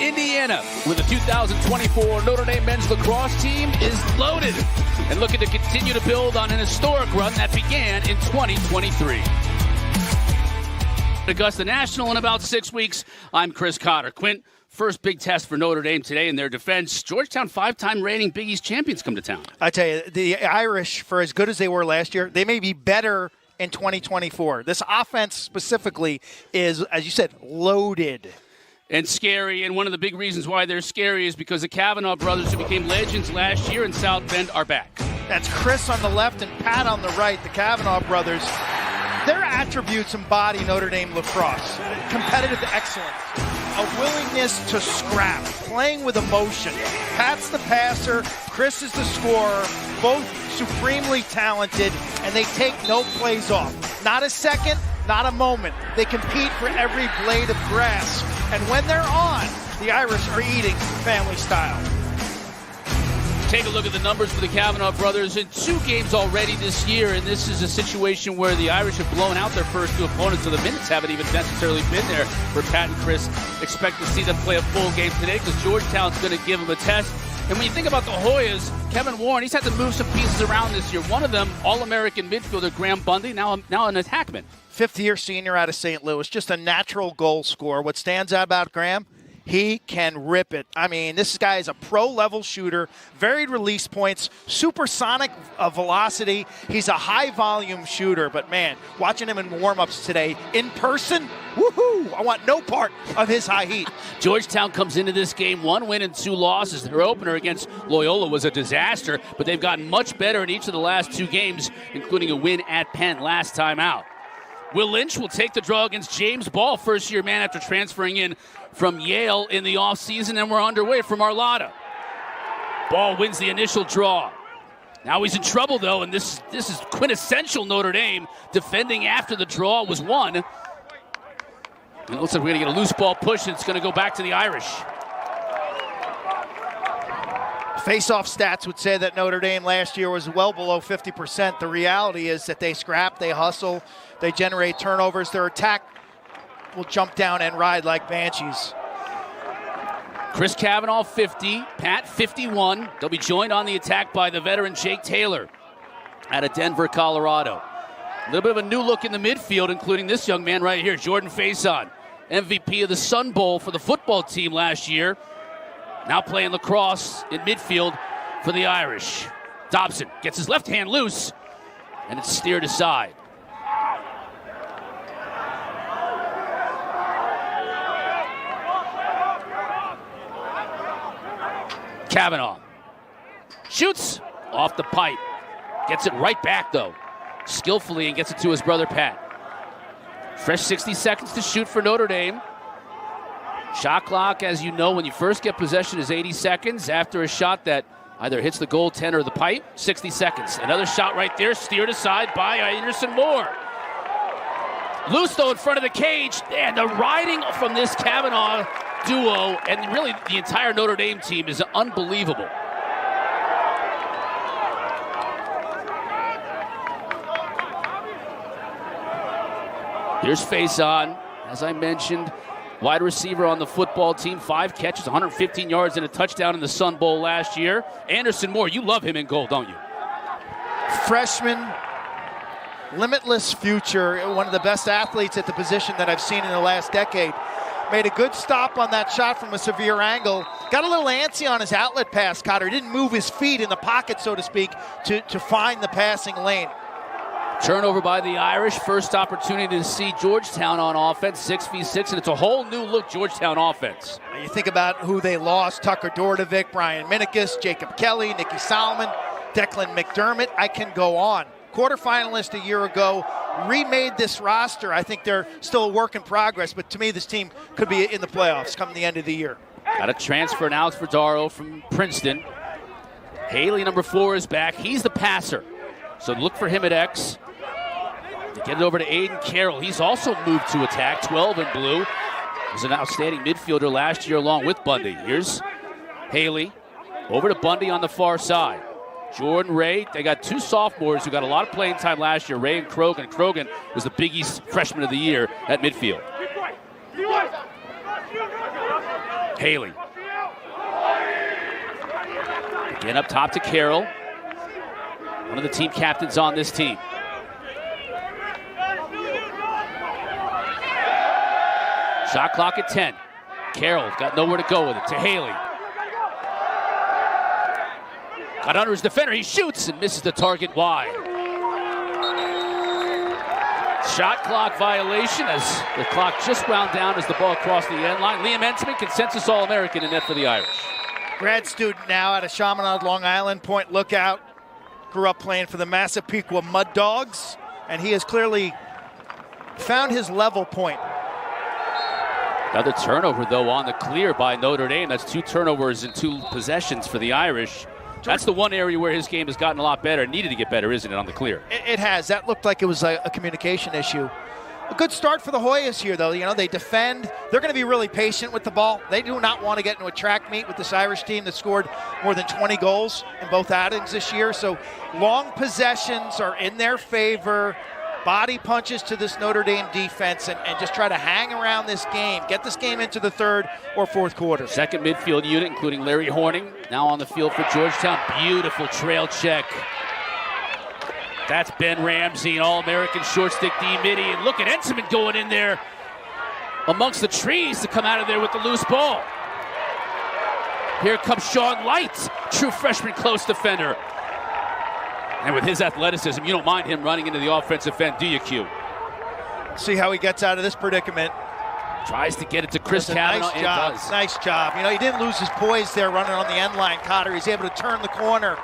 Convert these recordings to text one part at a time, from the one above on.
Indiana, where the 2024 Notre Dame men's lacrosse team is loaded and looking to continue to build on an historic run that began in 2023. Augusta National in about 6 weeks. I'm Chris Cotter. Quint, first big test for Notre Dame today in their defense. Georgetown, 5-time reigning Big East champions, come to town. I tell you, the Irish, for as good as they were last year, they may be better in 2024. This offense specifically is, as you said, loaded. And scary, and one of the big reasons why they're scary is because the Kavanaugh brothers, who became legends last year in South Bend, are back. That's Chris on the left and Pat on the right, the Kavanaugh brothers. Their attributes embody Notre Dame lacrosse. Competitive excellence, a willingness to scrap, playing with emotion. Pat's the passer, Chris is the scorer, both supremely talented, and they take no plays off. Not a second, not a moment. They compete for every blade of grass. And when they're on, the Irish are eating family style. Take a look at the numbers for the Kavanaugh brothers in 2 games already this year, and this is a situation where the Irish have blown out their first 2 opponents, so the minutes haven't even necessarily been there for Pat and Chris. Expect to see them play a full game today because Georgetown's going to give them a test. And when you think about the Hoyas, Kevin Warren, he's had to move some pieces around this year. One of them, All-American midfielder Graham Bundy, now an attackman. Fifth-year senior out of St. Louis, just a natural goal scorer. What stands out about Graham? He can rip it. I mean, this guy is a pro-level shooter, varied release points, supersonic velocity. He's a high-volume shooter, but man, watching him in warm-ups today, in person, woohoo! I want no part of his high heat. Georgetown comes into this game 1 win and 2 losses. Their opener against Loyola was a disaster, but they've gotten much better in each of the last 2 games, including a win at Penn last time out. Will Lynch will take the draw against James Ball, first-year man after transferring in from Yale in the offseason, and we're underway from Arlotta. Ball wins the initial draw. Now he's in trouble, though, and this is quintessential Notre Dame. Defending after the draw was won. And it looks like we're going to get a loose ball push, and it's going to go back to the Irish. Face-off stats would say that Notre Dame last year was well below 50%. The reality is that they scrap, they hustle, they generate turnovers. Their attack will jump down and ride like banshees. Chris Kavanaugh, 50. Pat, 51. They'll be joined on the attack by the veteran Jake Taylor out of Denver, Colorado. A little bit of a new look in the midfield, including this young man right here, Jordan Faison, MVP of the Sun Bowl for the football team last year. Now playing lacrosse in midfield for the Irish. Dobson gets his left hand loose, and it's steered aside. Kavanaugh shoots off the pipe. Gets it right back, though, skillfully, and gets it to his brother, Pat. Fresh 60 seconds to shoot for Notre Dame. Shot clock, as you know, when you first get possession is 80 seconds. After a shot that either hits the goaltender or the pipe, 60 seconds. Another shot right there, steered aside by Anderson Moore. Loose, though, in front of the cage. And the riding from this Kavanaugh duo, and really the entire Notre Dame team, is unbelievable. Here's Faison, as I mentioned. Wide receiver on the football team, 5 catches, 115 yards, and a touchdown in the Sun Bowl last year. Anderson Moore, you love him in goal, don't you? Freshman, limitless future, one of the best athletes at the position that I've seen in the last decade. Made a good stop on that shot from a severe angle. Got a little antsy on his outlet pass, Cotter. Didn't move his feet in the pocket, so to speak, to find the passing lane. Turnover by the Irish. First opportunity to see Georgetown on offense, 6v6, and it's a whole new look Georgetown offense. You think about who they lost: Tucker Dordevic, Brian Minikis, Jacob Kelly, Nicky Solomon, Declan McDermott. I can go on. Quarterfinalist a year ago, remade this roster. I think they're still a work in progress, but to me this team could be in the playoffs come the end of the year. Got a transfer now for Daro from Princeton. Haley, number 4, is back. He's the passer, so look for him at X. They get it over to Aiden Carroll. He's also moved to attack, 12 in blue. Was an outstanding midfielder last year along with Bundy. Here's Haley over to Bundy on the far side. Jordan Ray, they got 2 sophomores who got a lot of playing time last year, Ray and Krogan. Krogan was the Big East Freshman of the Year at midfield. Haley. Again up top to Carroll. One of the team captains on this team. Shot clock at 10. Carroll got nowhere to go with it. To Haley. Got under his defender. He shoots and misses the target wide. Shot clock violation as the clock just wound down as the ball crossed the end line. Liam Ensigman, consensus All-American in net for the Irish. Grad student now out of Chaminade, Long Island, Point Lookout. Grew up playing for the Massapequa Mud Dogs, and he has clearly found his level point. Another turnover, though, on the clear by Notre Dame. That's 2 turnovers in 2 possessions for the Irish. That's the one area where his game has gotten a lot better. Needed to get better, isn't it, on the clear? It has. That looked like it was a communication issue. A good start for the Hoyas here, though. You know, they defend. They're going to be really patient with the ball. They do not want to get into a track meet with this Irish team that scored more than 20 goals in both outings this year. So long possessions are in their favor. Body punches to this Notre Dame defense and just try to hang around this game. Get this game into the 3rd or 4th quarter. Second midfield unit, including Larry Horning, now on the field for Georgetown. Beautiful trail check. That's Ben Ramsey, an All-American short stick D-midi. And look at Ensigman going in there amongst the trees to come out of there with the loose ball. Here comes Sean Light, true freshman close defender. And with his athleticism, you don't mind him running into the offensive end, do you, Q? See how he gets out of this predicament. Tries to get it to Chris Kavanaugh. Nice job. Nice job. You know, he didn't lose his poise there running on the end line, Cotter. He's able to turn the corner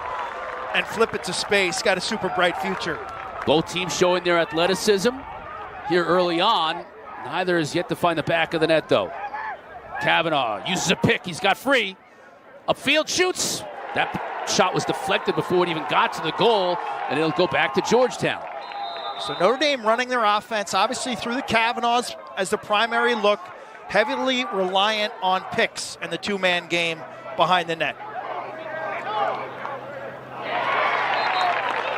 and flip it to space. Got a super bright future. Both teams showing their athleticism here early on. Neither is yet to find the back of the net, though. Kavanaugh uses a pick. He's got free. Upfield shoots. That shot was deflected before it even got to the goal, and it'll go back to Georgetown. So Notre Dame running their offense, obviously through the Kavanaughs as the primary look, heavily reliant on picks and the 2-man game behind the net.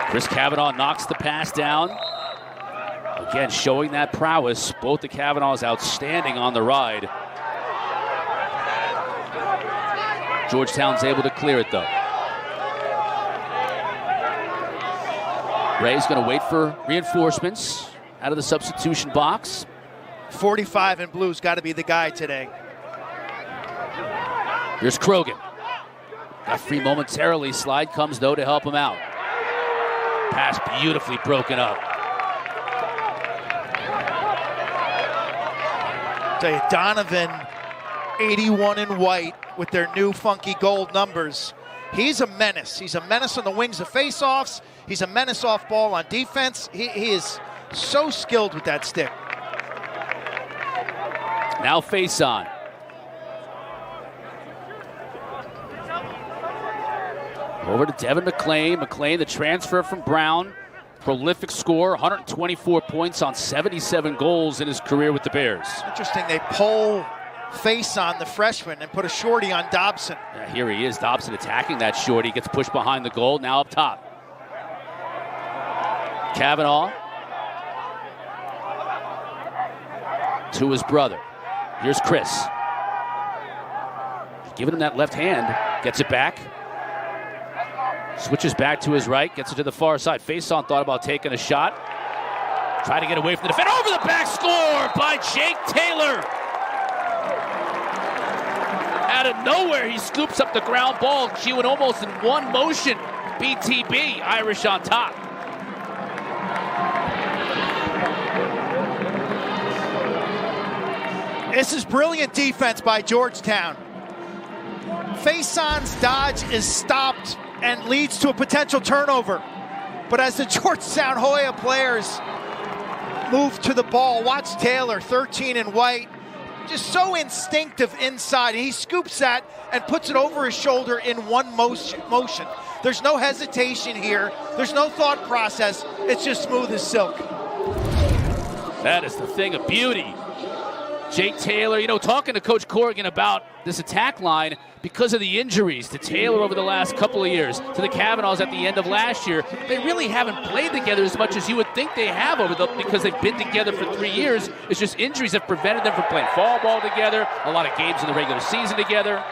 Chris Kavanaugh knocks the pass down. Again, showing that prowess. Both the Kavanaughs outstanding on the ride. Georgetown's able to clear it, though. Ray's going to wait for reinforcements out of the substitution box. 45 in blue's got to be the guy today. Here's Krogan. Got free momentarily. Slide comes, though, to help him out. Pass beautifully broken up. Tell you, Donovan, 81 in white with their new funky gold numbers. He's a menace. He's a menace on the wings of faceoffs. He's a menace off ball on defense. He is so skilled with that stick. Now face on. Over to Devin McClain. McClain, the transfer from Brown. Prolific scorer, 124 points on 77 goals in his career with the Bears. Interesting, they pull face on the freshman and put a shorty on Dobson. Yeah, here he is, Dobson attacking that shorty. Gets pushed behind the goal, now up top. Kavanaugh to his brother. Here's Chris. Giving him that left hand. Gets it back. Switches back to his right. Gets it to the far side. Faison thought about taking a shot. Trying to get away from the defender. Over the back, score by Jake Taylor. Out of nowhere, he scoops up the ground ball. Queuing almost in one motion. BTB, Irish on top. This is brilliant defense by Georgetown. Faison's dodge is stopped and leads to a potential turnover. But as the Georgetown Hoya players move to the ball, watch Taylor, 13 in white, just so instinctive inside. He scoops that and puts it over his shoulder in one motion. There's no hesitation here. There's no thought process. It's just smooth as silk. That is the thing of beauty. Jake Taylor, you know, talking to Coach Corrigan about this attack line because of the injuries to Taylor over the last couple of years, to the Kavanaughs at the end of last year. They really haven't played together as much as you would think they have because they've been together for 3 years. It's just injuries have prevented them from playing fall ball together, a lot of games in the regular season together.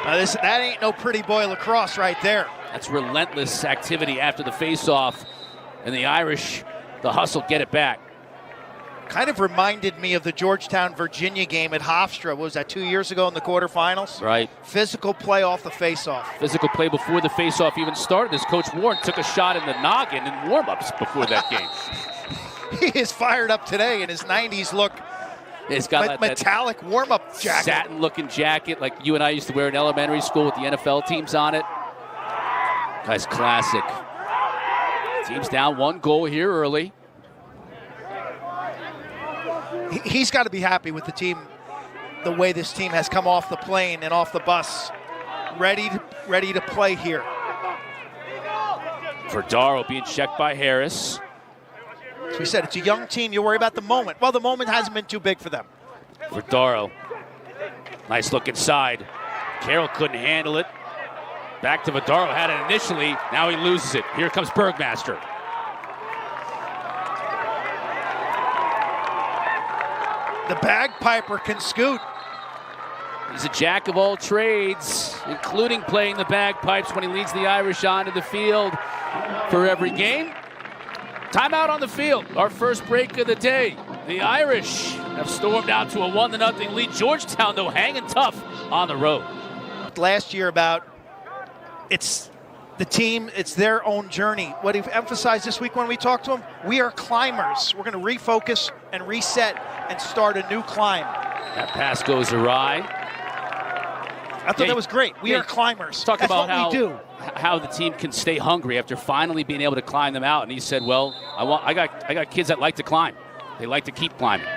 That ain't no pretty boy lacrosse right there. That's relentless activity after the face-off, and the Irish, the hustle, get it back. Kind of reminded me of the Georgetown-Virginia game at Hofstra. What was that, 2 years ago in the quarterfinals? Right. Physical play off the face-off. Physical play before the face-off even started, as Coach Warren took a shot in the noggin in warm-ups before that game. He is fired up today in his 90s look. It's got metallic warm-up jacket. Satin-looking jacket like you and I used to wear in elementary school with the NFL teams on it. Guy's classic. Team's down 1 goal here early. He's got to be happy with the team, the way this team has come off the plane and off the bus, ready to play here. Verdaro being checked by Harris. As we said, it's a young team. You worry about the moment. Well, the moment hasn't been too big for them. Verdaro. Nice look inside. Carroll couldn't handle it. Back to Verdaro. Had it initially. Now he loses it. Here comes Bergmaster. The bagpiper can scoot. He's a jack of all trades, including playing the bagpipes when he leads the Irish onto the field for every game. Timeout on the field. Our first break of the day. The Irish have stormed out to a 1-0 lead. Georgetown, though, hanging tough on the road. Last year about it's the team, it's their own journey. What he emphasized this week when we talked to him, we are climbers. We're going to refocus and reset and start a new climb. That pass goes awry. I thought that was great. We are climbers. Talk That's about what we do. How the team can stay hungry after finally being able to climb them out. And he said, well, I got kids that like to climb. They like to keep climbing.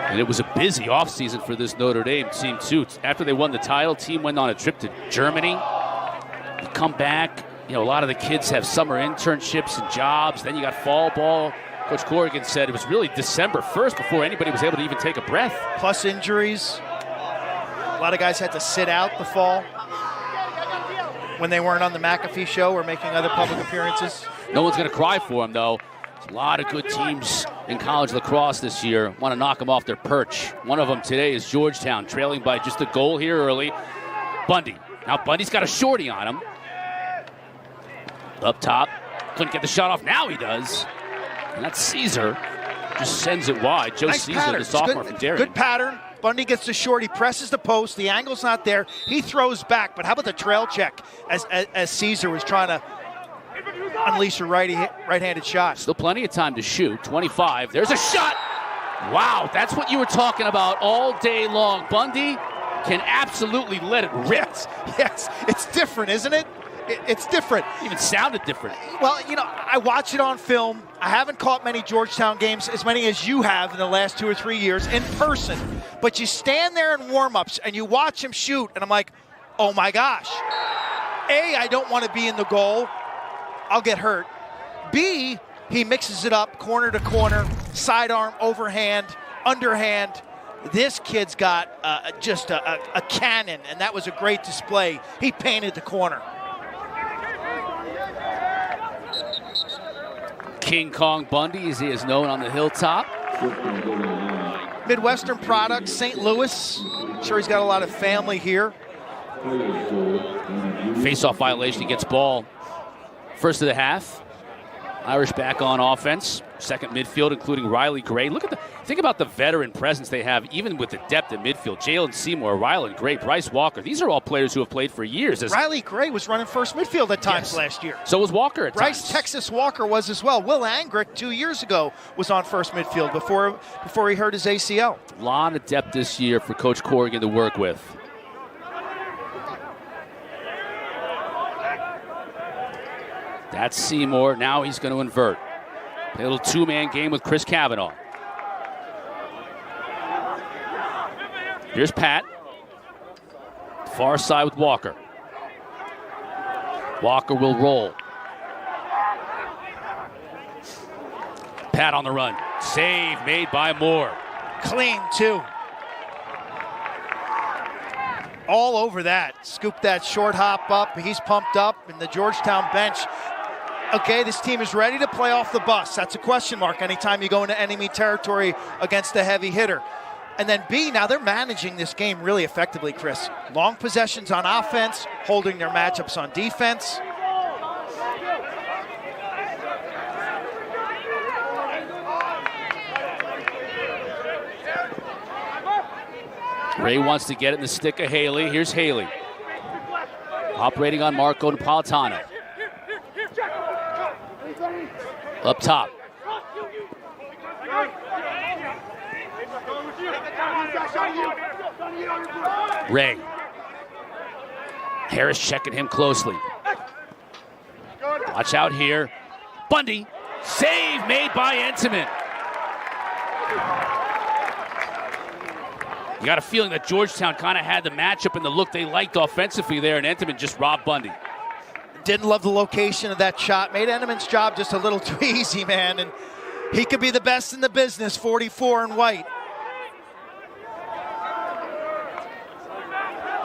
And it was a busy offseason for this Notre Dame team, too. After they won the title, team went on a trip to Germany. You come back, you know, a lot of the kids have summer internships and jobs. Then you got fall ball. Coach Corrigan said it was really December 1st before anybody was able to even take a breath. Plus injuries. A lot of guys had to sit out the fall when they weren't on the McAfee show or making other public appearances. No one's going to cry for him, though. There's a lot of good teams in college lacrosse this year want to knock them off their perch. One of them today is Georgetown, trailing by just a goal here early. Bundy. Now Bundy's got a shorty on him. Up top. Couldn't get the shot off. Now he does. And that's Caesar. Just sends it wide. Joe nice Caesar, pattern. the sophomore from Darien. Good pattern. Bundy gets the short. He presses the post. The angle's not there. He throws back. But how about the trail check as Caesar was trying to unleash a right-handed shot. Still plenty of time to shoot. 25. There's a shot. Wow, that's what you were talking about all day long. Bundy can absolutely let it rip. Yes. It's different, isn't it? It's different. Even sounded different. Well, you know, I watch it on film. I haven't caught many Georgetown games, as many as you have in the last 2 or 3 years, in person. But you stand there in warm-ups and you watch him shoot, and I'm like, oh my gosh. A, I don't want to be in the goal. I'll get hurt. B, he mixes it up corner to corner, sidearm, overhand, underhand. This kid's got just a cannon, and that was a great display. He painted the corner. King Kong Bundy, as he is known on the hilltop. Midwestern product, St. Louis. I'm sure he's got a lot of family here. Face-off violation, he gets ball. First of the half. Irish back on offense. Second midfield, including Riley Gray. Think about the veteran presence they have, even with the depth at midfield. Jalen Seymour, Riley Gray, Bryce Walker. These are all players who have played for years. Riley Gray was running first midfield at times last year. So was Walker at Bryce times. Texas Walker was as well. Will Angrick 2 years ago was on first midfield before he hurt his ACL. A lot of depth this year for Coach Corrigan to work with. That's Seymour. Now he's going to invert. A little two-man game with Chris Kavanaugh. Here's Pat. Far side with Walker. Walker will roll. Pat on the run. Save made by Moore. Clean, too. All over that. Scoop that short hop up. He's pumped up, and the Georgetown bench. Okay, this team is ready to play off the bus. That's a question mark anytime you go into enemy territory against a heavy hitter. And then B, now they're managing this game really effectively, Chris. Long possessions on offense, holding their matchups on defense. Ray wants to get it in the stick of Haley. Here's Haley. Operating on Marco Napolitano. Up top. Ray. Harris checking him closely. Watch out here. Bundy. Save made by Entenmann. You got a feeling that Georgetown kind of had the matchup and the look they liked offensively there, and Entenmann just robbed Bundy. Didn't love the location of that shot. Made Entenmann's job just a little too easy, man. And he could be the best in the business, 44 and white.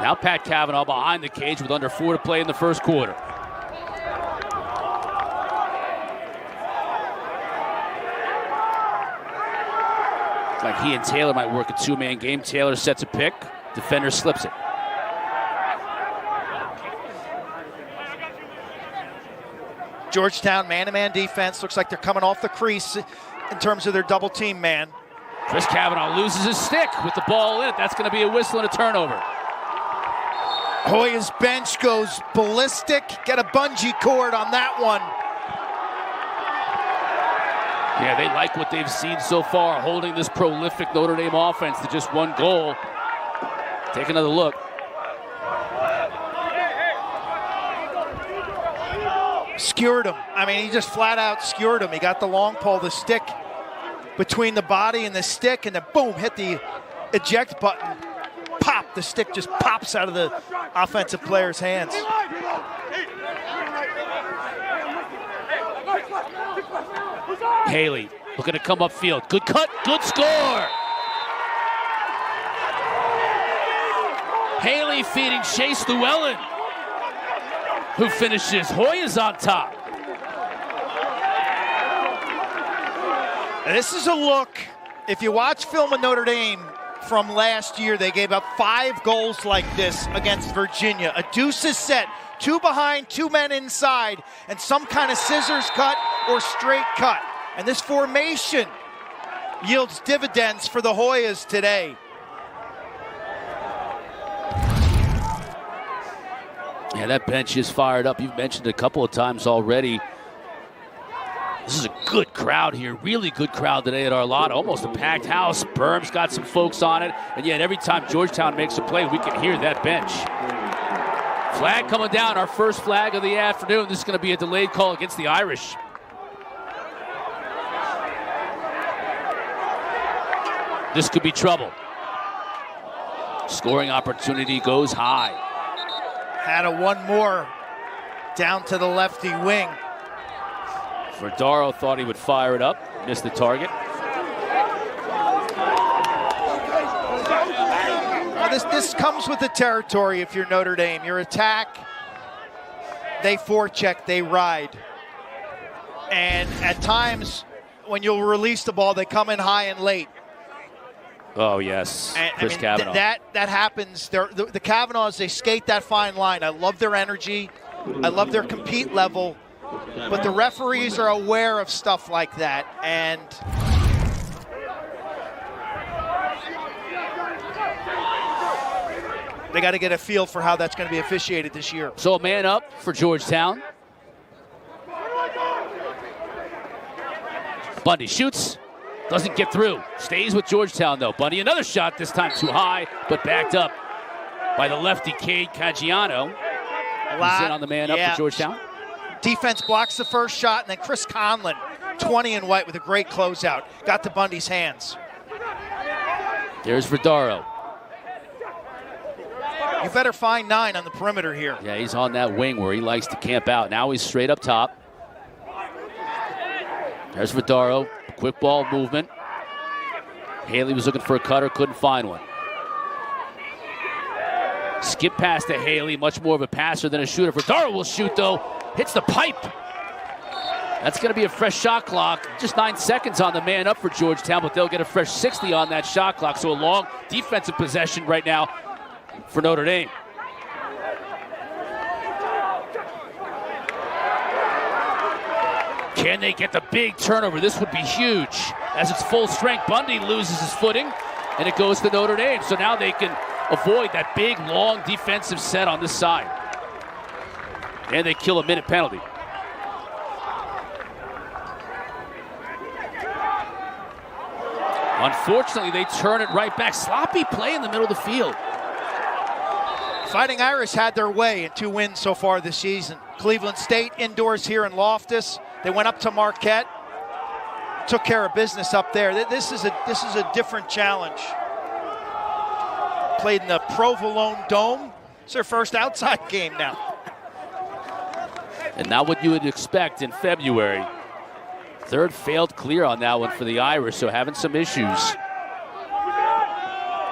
Now Pat Cavanaugh behind the cage with under 4 to play in the first quarter. Like he and Taylor might work a two-man game. Taylor sets a pick. Defender slips it. Georgetown man-to-man defense. Looks like they're coming off the crease in terms of their double team man. Chris Cavanaugh loses his stick with the ball in it. That's going to be a whistle and a turnover. Hoya's bench goes ballistic. Get a bungee cord on that one. Yeah, they like what they've seen so far, holding this prolific Notre Dame offense to just one goal. Take another look. Skewered him. I mean, he just flat out skewered him. He got the long pole, the stick between the body and the stick, and then boom, hit the eject button. Pop, the stick just pops out of the offensive player's hands. Haley looking to come upfield. Good cut, good score. Haley feeding Chase Llewellyn, who finishes. Hoya's on top. This is a look. If you watch film of Notre Dame from last year, they gave up 5 goals like this against Virginia. A deuces set, 2 behind, 2 men inside, and some kind of scissors cut or straight cut. And this formation yields dividends for the Hoyas today. Yeah, that bench is fired up. You've mentioned it a couple of times already. This is a good crowd here, really good crowd today at Arlada. Almost a packed house. Berm's got some folks on it. And yet every time Georgetown makes a play, we can hear that bench. Flag coming down, our first flag of the afternoon. This is going to be a delayed call against the Irish. This could be trouble. Scoring opportunity goes high. Had a one more down to the lefty wing. Verdaro thought he would fire it up, missed the target. Well, this comes with the territory if you're Notre Dame. Your attack, they forecheck, they ride. And at times, when you'll release the ball, they come in high and late. Oh, yes. Chris Cavanaugh. That happens. The Cavanaughs, they skate that fine line. I love their energy. I love their compete level. But the referees are aware of stuff like that. And they got to get a feel for how that's going to be officiated this year. So a man up for Georgetown. Bundy shoots. Doesn't get through. Stays with Georgetown, though. Bundy, another shot, this time too high, but backed up by the lefty, Cade Caggiano. He's in on the man up for Georgetown. Defense blocks the first shot, and then Chris Conlon, 20 and white with a great closeout. Got to Bundy's hands. There's Verdaro. You better find 9 on the perimeter here. Yeah, he's on that wing where he likes to camp out. Now he's straight up top. There's Vidaro. Quick ball movement. Haley was looking for a cutter, couldn't find one. Skip pass to Haley, much more of a passer than a shooter. Vidaro will shoot, though. Hits the pipe. That's going to be a fresh shot clock. Just 9 seconds on the man up for Georgetown, but they'll get a fresh 60 on that shot clock. So a long defensive possession right now for Notre Dame. Can they get the big turnover? This would be huge. As it's full strength, Bundy loses his footing, and it goes to Notre Dame. So now they can avoid that big, long defensive set on this side. And they kill a minute penalty. Unfortunately, they turn it right back. Sloppy play in the middle of the field. Fighting Irish had their way in 2 wins so far this season. Cleveland State indoors here in Loftus. They went up to Marquette, took care of business up there. This is a different challenge. Played in the Provolone Dome. It's their first outside game now. And not what you would expect in February. Third failed clear on that one for the Irish, so having some issues.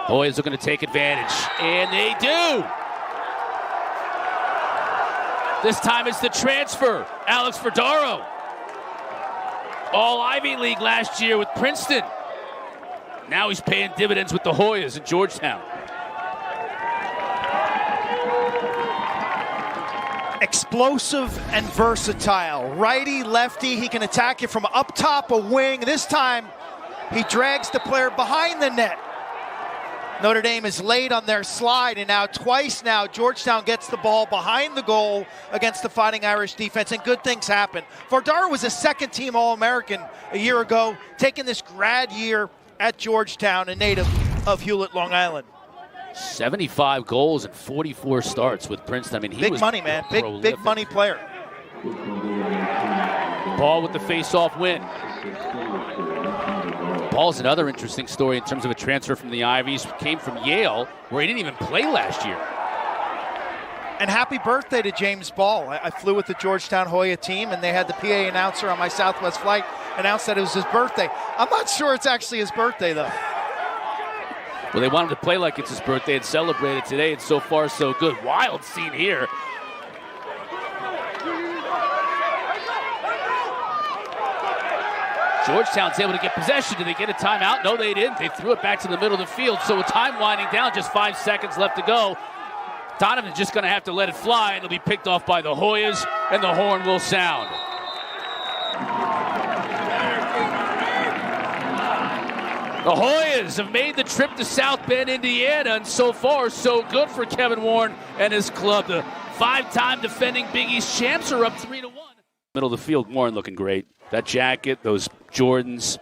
Hoyas are going to take advantage, and they do. This time it's the transfer, Alex Vidaro. All Ivy League last year with Princeton. Now he's paying dividends with the Hoyas in Georgetown. Explosive and versatile. Righty, lefty, he can attack you from up top a wing. This time, he drags the player behind the net. Notre Dame is late on their slide, and now twice now Georgetown gets the ball behind the goal against the Fighting Irish defense, and good things happen. Vidaro was a second-team All-American a year ago, taking this grad year at Georgetown, a native of Hewlett, Long Island. 75 goals and 44 starts with Princeton. I mean, he big was money, man. Big money player. Ball with the face-off win. Ball's another interesting story in terms of a transfer from the Ivies. Came from Yale, where he didn't even play last year. And happy birthday to James Ball. I flew with the Georgetown Hoya team, and they had the PA announcer on my Southwest flight announce that it was his birthday. I'm not sure it's actually his birthday, though. Well, they want him to play like it's his birthday and celebrate it today, and so far so good. Wild scene here. Georgetown's able to get possession. Did they get a timeout? No, they didn't. They threw it back to the middle of the field. So with time winding down, just 5 seconds left to go. Donovan's just going to have to let it fly, and it'll be picked off by the Hoyas, and the horn will sound. The Hoyas have made the trip to South Bend, Indiana, and so far, so good for Kevin Warren and his club. The 5-time defending Big East champs are up 3-1. Middle of the field, Warren looking great. That jacket, those Jordans,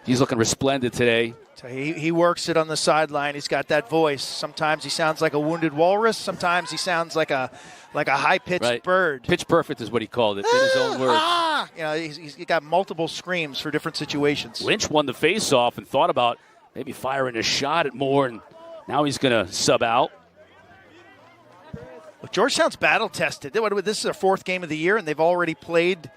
he's looking resplendent today. So he works it on the sideline. He's got that voice. Sometimes he sounds like a wounded walrus. Sometimes he sounds like a high-pitched bird. Pitch perfect is what he called it, in his own words. You know, he's got multiple screams for different situations. Lynch won the face-off and thought about maybe firing a shot at Moore, and now he's going to sub out. Well, Georgetown's battle-tested. This is their 4th game of the year, and they've already played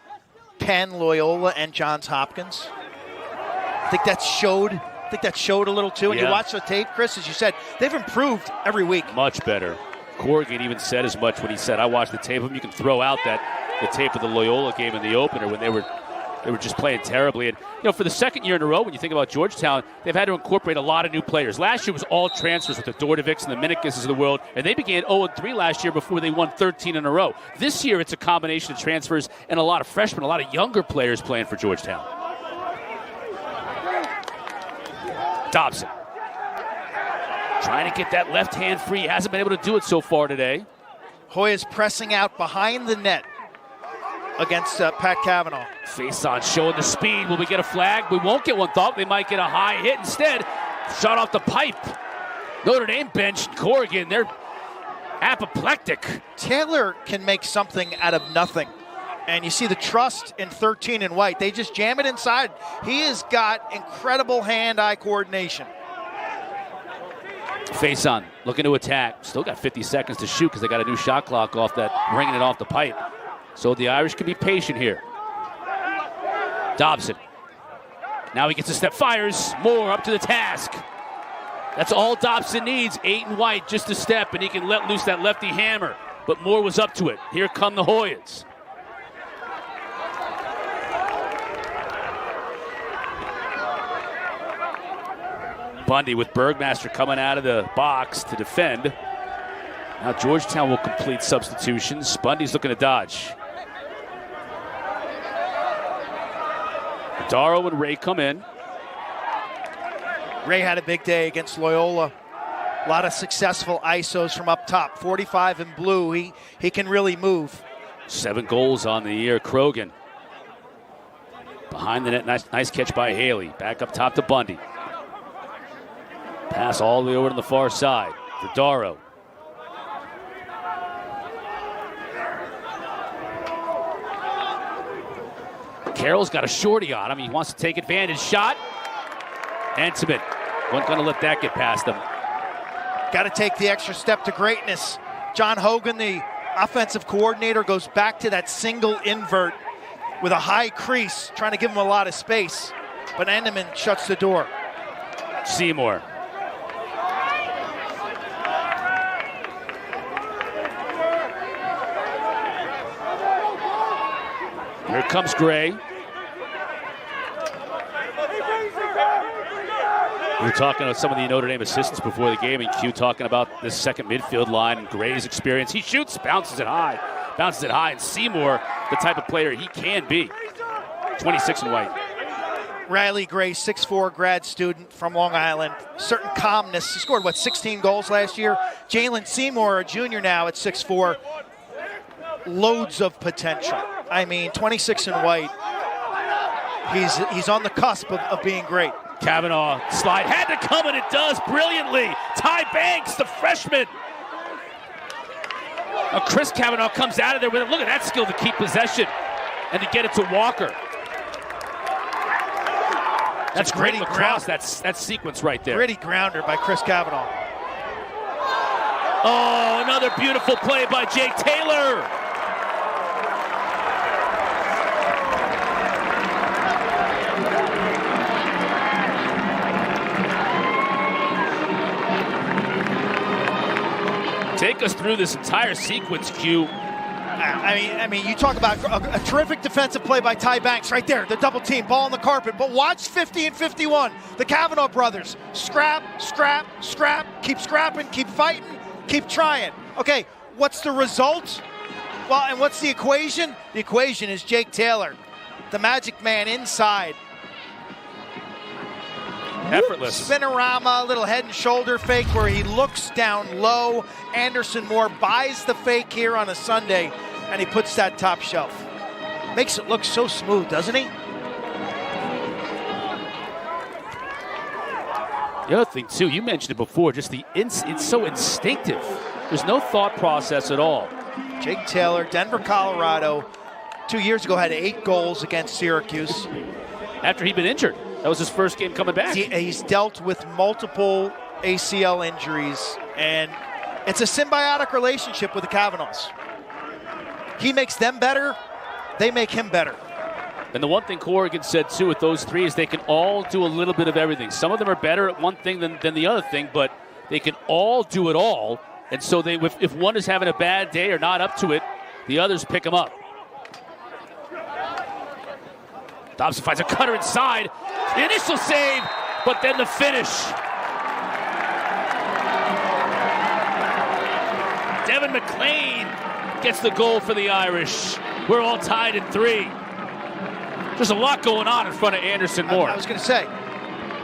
Penn, Loyola, and Johns Hopkins. I think that showed a little too. And you watch the tape, Chris, as you said, they've improved every week. Much better. Corrigan even said as much when he said, I watched the tape of them. You can throw out the tape of the Loyola game in the opener when they were just playing terribly. And, you know, for the second year in a row, when you think about Georgetown, they've had to incorporate a lot of new players. Last year was all transfers with the Dordovics and the Minikises of the world, and they began 0-3 last year before they won 13 in a row. This year, it's a combination of transfers and a lot of freshmen, a lot of younger players playing for Georgetown. Dobson trying to get that left hand free. He hasn't been able to do it so far today. Hoyas pressing out behind the net against Pat Cavanaugh. Face on, showing the speed. Will we get a flag? We won't get one. Thought they might get a high hit. Instead, shot off the pipe. Notre Dame bench, Corrigan, they're apoplectic. Taylor can make something out of nothing. And you see the trust in 13 and white. They just jam it inside. He has got incredible hand-eye coordination. Face on, looking to attack. Still got 50 seconds to shoot because they got a new shot clock off that, bringing it off the pipe. So the Irish can be patient here. Dobson. Now he gets a step, fires. Moore up to the task. That's all Dobson needs. Aiton White just a step, and he can let loose that lefty hammer. But Moore was up to it. Here come the Hoyas. Bundy with Bergmaster coming out of the box to defend. Now Georgetown will complete substitutions. Bundy's looking to dodge. Darrow and Ray come in. Ray had a big day against Loyola. A lot of successful ISOs from up top. 45 in blue. He can really move. 7 goals on the year. Krogan. Behind the net. Nice catch by Haley. Back up top to Bundy. Pass all the way over to the far side for Darrow. Carroll's got a shorty on him. He wants to take advantage. Shot. Intimate. Wasn't going to let that get past him. Got to take the extra step to greatness. John Hogan, the offensive coordinator, goes back to that single invert with a high crease, trying to give him a lot of space. But Endeman shuts the door. Seymour. Here comes Gray. We were talking to some of the Notre Dame assistants before the game, and Q talking about this second midfield line and Gray's experience. He shoots, bounces it high, and Seymour, the type of player he can be. 26 in white. Riley Gray, 6'4", grad student from Long Island. Certain calmness. He scored, 16 goals last year? Jalen Seymour, a junior now at 6'4". Loads of potential. 26 in white. He's on the cusp of being great. Kavanaugh slide had to come, and it does brilliantly. Ty Banks, the freshman. Now Chris Kavanaugh comes out of there with it. Look at that skill to keep possession and to get it to Walker. That's great lacrosse. That sequence right there. Gritty grounder by Chris Kavanaugh. Oh, another beautiful play by Jake Taylor. Take us through this entire sequence, Q. You talk about a terrific defensive play by Ty Banks right there. The double team, ball on the carpet. But watch 50 and 51. The Kavanaugh brothers. Scrap, keep scrapping, keep fighting, keep trying. Okay, what's the result? Well, and what's the equation? The equation is Jake Taylor, the magic man inside. Effortless. Spinorama, little head and shoulder fake where he looks down low. Anderson Moore buys the fake here on a Sunday, and he puts that top shelf. Makes it look so smooth, doesn't he? The other thing, too, you mentioned it before, just it's so instinctive. There's no thought process at all. Jake Taylor, Denver, Colorado, 2 years ago had 8 goals against Syracuse. After he'd been injured. That was his first game coming back. He's dealt with multiple ACL injuries, and it's a symbiotic relationship with the Kavanaughs. He makes them better, they make him better. And the one thing Corrigan said, too, with those three is they can all do a little bit of everything. Some of them are better at one thing than the other thing, but they can all do it all. And so if one is having a bad day or not up to it, the others pick them up. Dobson finds a cutter inside. The initial save, but then the finish. Devin McLean gets the goal for the Irish. We're all tied in 3. There's a lot going on in front of Anderson Moore. I was going to say,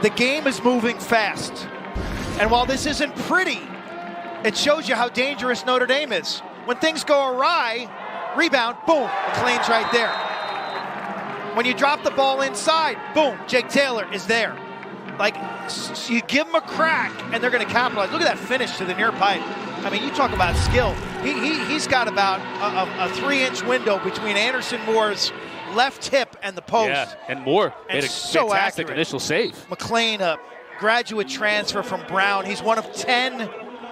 the game is moving fast. And while this isn't pretty, it shows you how dangerous Notre Dame is. When things go awry, rebound, boom, McLean's right there. When you drop the ball inside, boom, Jake Taylor is there. So you give him a crack, and they're going to capitalize. Look at that finish to the near pipe. You talk about skill. He's got about a 3-inch window between Anderson Moore's left hip and the post. Yeah, and Moore made a fantastic initial save. McLean, a graduate transfer from Brown. He's one of 10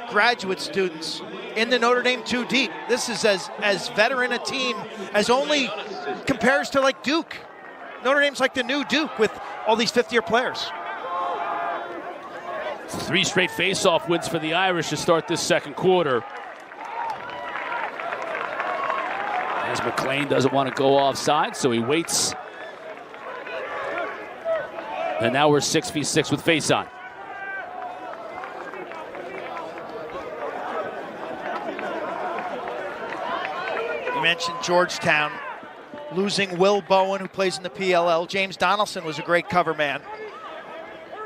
graduate students in the Notre Dame 2 deep. This is as veteran a team as only compares to Duke. Notre Dame's like the new Duke with all these fifth-year players. 3 straight face-off wins for the Irish to start this second quarter. As McLean doesn't want to go offside, so he waits. And now we're 6v6 with face-on. You mentioned Georgetown losing Will Bowen, who plays in the PLL. James Donaldson was a great cover man.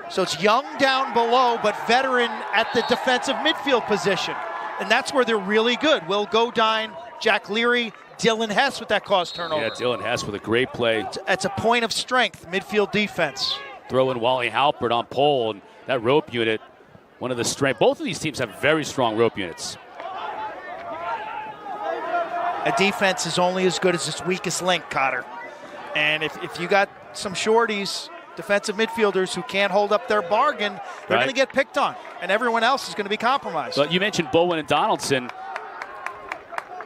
So it's young down below, but veteran at the defensive midfield position. And that's where they're really good. Will Godine, Jack Leary, Dylan Hess with that caused turnover. Yeah, Dylan Hess with a great play. It's a point of strength, midfield defense. Throw in Wally Halpert on pole, and that rope unit, one of the strength. Both of these teams have very strong rope units. A defense is only as good as its weakest link, Cotter. And if you got some shorties, defensive midfielders who can't hold up their bargain, they're going to get picked on, and everyone else is going to be compromised. But you mentioned Bowen and Donaldson.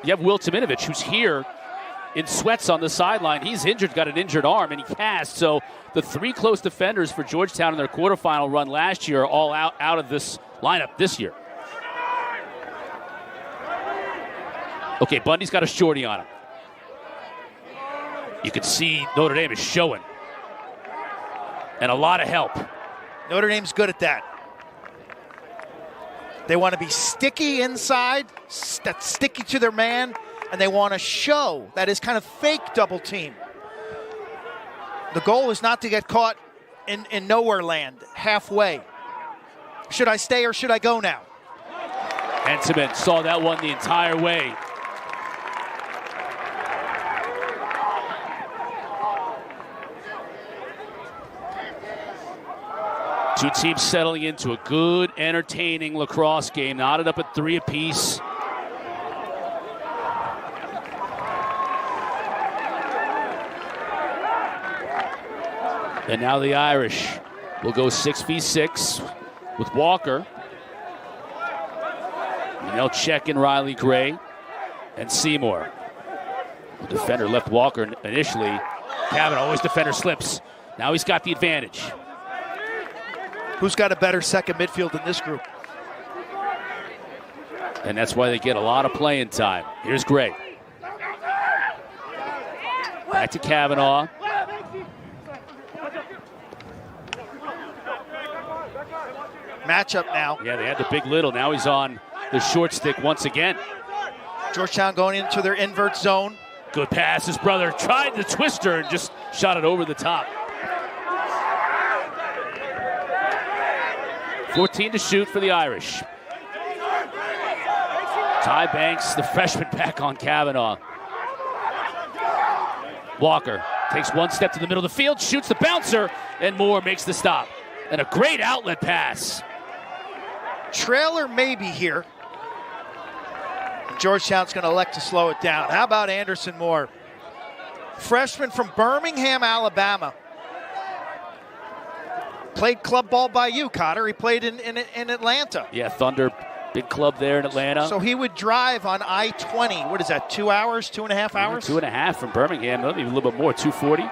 You have Will Timinovich, who's here in sweats on the sideline. He's injured, got an injured arm, and he cast. So the 3 close defenders for Georgetown in their quarterfinal run last year are all out of this lineup this year. Okay, Bundy's got a shorty on him. You can see Notre Dame is showing. And a lot of help. Notre Dame's good at that. They want to be sticky inside, that's sticky to their man, and they want to show that is kind of fake double team. The goal is not to get caught in nowhere land, halfway. Should I stay or should I go now? Henseman saw that one the entire way. Two teams settling into a good, entertaining lacrosse game, knotted up at 3 apiece. And now the Irish will go 6v6 with Walker. And they'll check in Riley Gray and Seymour. The defender left Walker initially. Kavanaugh, always defender slips. Now he's got the advantage. Who's got a better second midfield in this group? And that's why they get a lot of playing time. Here's Gray. Back to Kavanaugh. Matchup now. Yeah, they had the big little. Now he's on the short stick once again. Georgetown going into their invert zone. Good pass. His brother tried the twister and just shot it over the top. 14 to shoot for the Irish. Ty Banks, the freshman, back on Kavanaugh. Walker takes one step to the middle of the field, shoots the bouncer, and Moore makes the stop. And a great outlet pass. Trailer maybe here. Georgetown's going to elect to slow it down. How about Anderson Moore? Freshman from Birmingham, Alabama. Played club ball by you, Cotter. He played in Atlanta. Yeah, Thunder, big club there in Atlanta. So he would drive on I-20. What is that, 2 hours, 2.5 hours? 2.5 from Birmingham, maybe a little bit more, 240.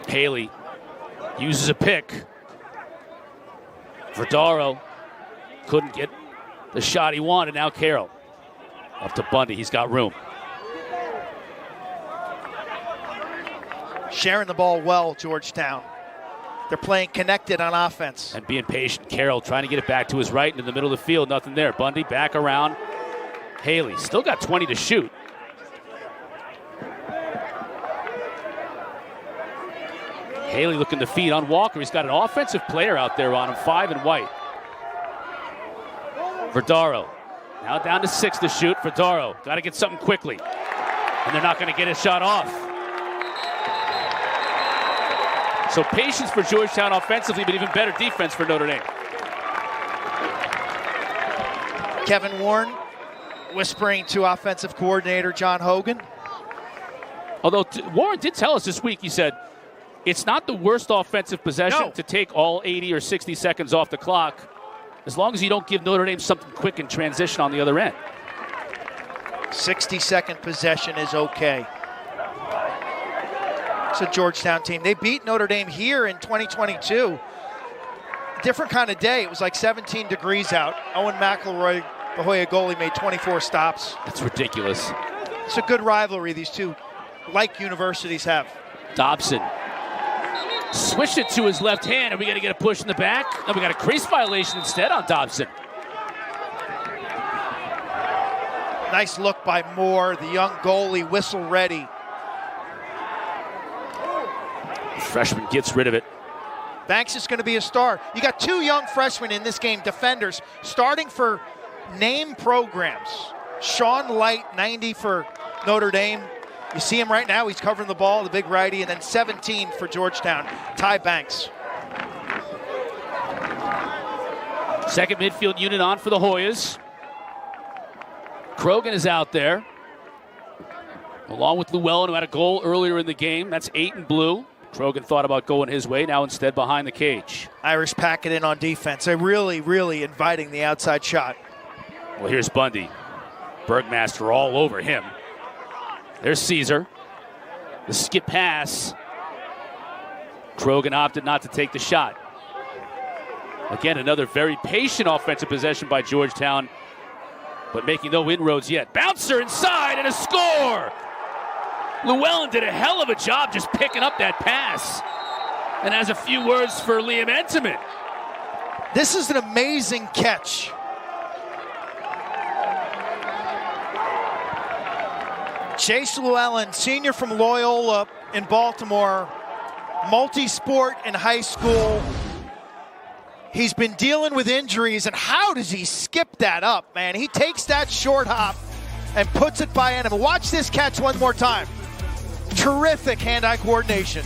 Haley uses a pick. Verdaro couldn't get the shot he wanted. Now Carroll up to Bundy. He's got room. Sharing the ball well, Georgetown. They're playing connected on offense. And being patient. Carroll trying to get it back to his right into the middle of the field. Nothing there. Bundy back around. Haley still got 20 to shoot. Haley looking to feed on Walker. He's got an offensive player out there on him, 5 and white. Verdaro now down to 6 to shoot. Verdaro got to get something quickly. And they're not going to get his shot off. So patience for Georgetown offensively, but even better defense for Notre Dame. Kevin Warren whispering to offensive coordinator John Hogan. Although Warren did tell us this week, he said, it's not the worst offensive possession to take all 80 or 60 seconds off the clock. as long as you don't give Notre Dame something quick in transition on the other end. 60-second possession is okay. It's a Georgetown team. They beat Notre Dame here in 2022. Different kind of day. It was like 17 degrees out. Owen McElroy, the Hoya goalie, made 24 stops. That's ridiculous. It's a good rivalry these two like universities have. Dobson. Swish it to his left hand. Are we going to get a push in the back? No, we got a crease violation instead on Dobson. Nice look by Moore, the young goalie, whistle ready. The freshman gets rid of it. Banks is going to be a star. You got two young freshmen in this game, defenders, starting for name programs. Sean Light, 90 for Notre Dame. You see him right now. He's covering the ball, the big righty, and then 17 for Georgetown, Ty Banks. Second midfield unit on for the Hoyas. Krogan is out there, along with Llewellyn, who had a goal earlier in the game. That's 8 in blue. Krogan thought about going his way, now instead behind the cage. Irish pack it in on defense. They're really inviting the outside shot. Well, here's Bundy. Bergmaster all over him. There's Caesar. The skip pass. Krogan opted not to take the shot. Again, another very patient offensive possession by Georgetown, but making no inroads yet. Bouncer inside and a score! Llewellyn did a hell of a job just picking up that pass, and has a few words for Liam Entenmann. This is an amazing catch. Chase Llewellyn, senior from Loyola in Baltimore, multi-sport in high school. He's been dealing with injuries, and how does he skip that up, man? He takes that short hop and puts it by Enema. Watch this catch one more time. Terrific hand-eye coordination.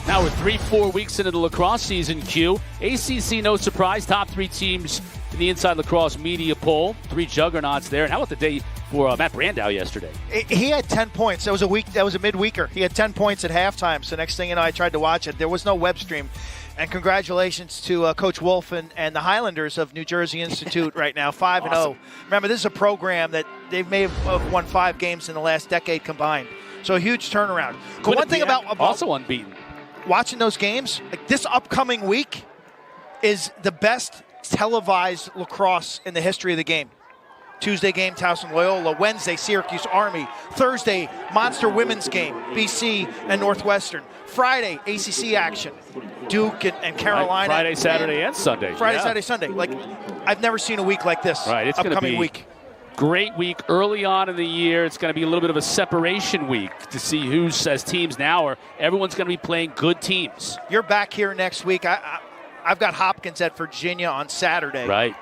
Now we're 3-4 weeks into the lacrosse season, Q. ACC, no surprise, top 3 teams in the Inside Lacrosse media poll. 3 juggernauts there. And how about the day for Matt Brandow yesterday? He had 10 points. That was a midweeker. He had 10 points at halftime. So next thing you know, I tried to watch it. There was no web stream. And congratulations to Coach Wolf and the Highlanders of New Jersey Institute right now, 5-0. Awesome. Remember, this is a program that they may have won 5 games in the last decade combined. So a huge turnaround. But one thing about also unbeaten. Watching those games, like this upcoming week is the best televised lacrosse in the history of the game. Tuesday game, Towson Loyola. Wednesday, Syracuse Army. Thursday, monster women's game, BC and Northwestern. Friday, ACC action, Duke and Carolina. Friday, Saturday, and Sunday. Friday, Saturday, Sunday. Like, I've never seen a week like this. Right, it's upcoming be week. Great week early on in the year. It's going to be a little bit of a separation week to see who's as teams now, or everyone's going to be playing good teams. You're back here next week. I've got Hopkins at Virginia on Saturday. Right.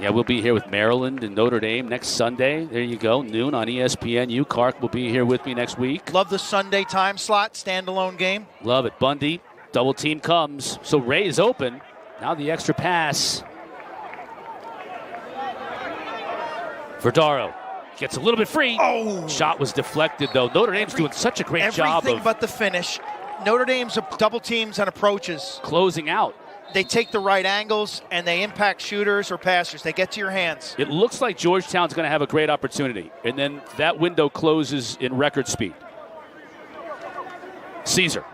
Yeah, we'll be here with Maryland and Notre Dame next Sunday. There you go, noon on ESPNU. Clark will be here with me next week. Love the Sunday time slot, standalone game. Love it. Bundy, double team comes. So Ray is open. Now the extra pass. Verdaro gets a little bit free. Oh! Shot was deflected, though. Notre Dame's doing such a great job Everything but the finish. Notre Dame's double teams and approaches. Closing out. They take the right angles, and they impact shooters or passers. They get to your hands. It looks like Georgetown's going to have a great opportunity, and then that window closes in record speed. Caesar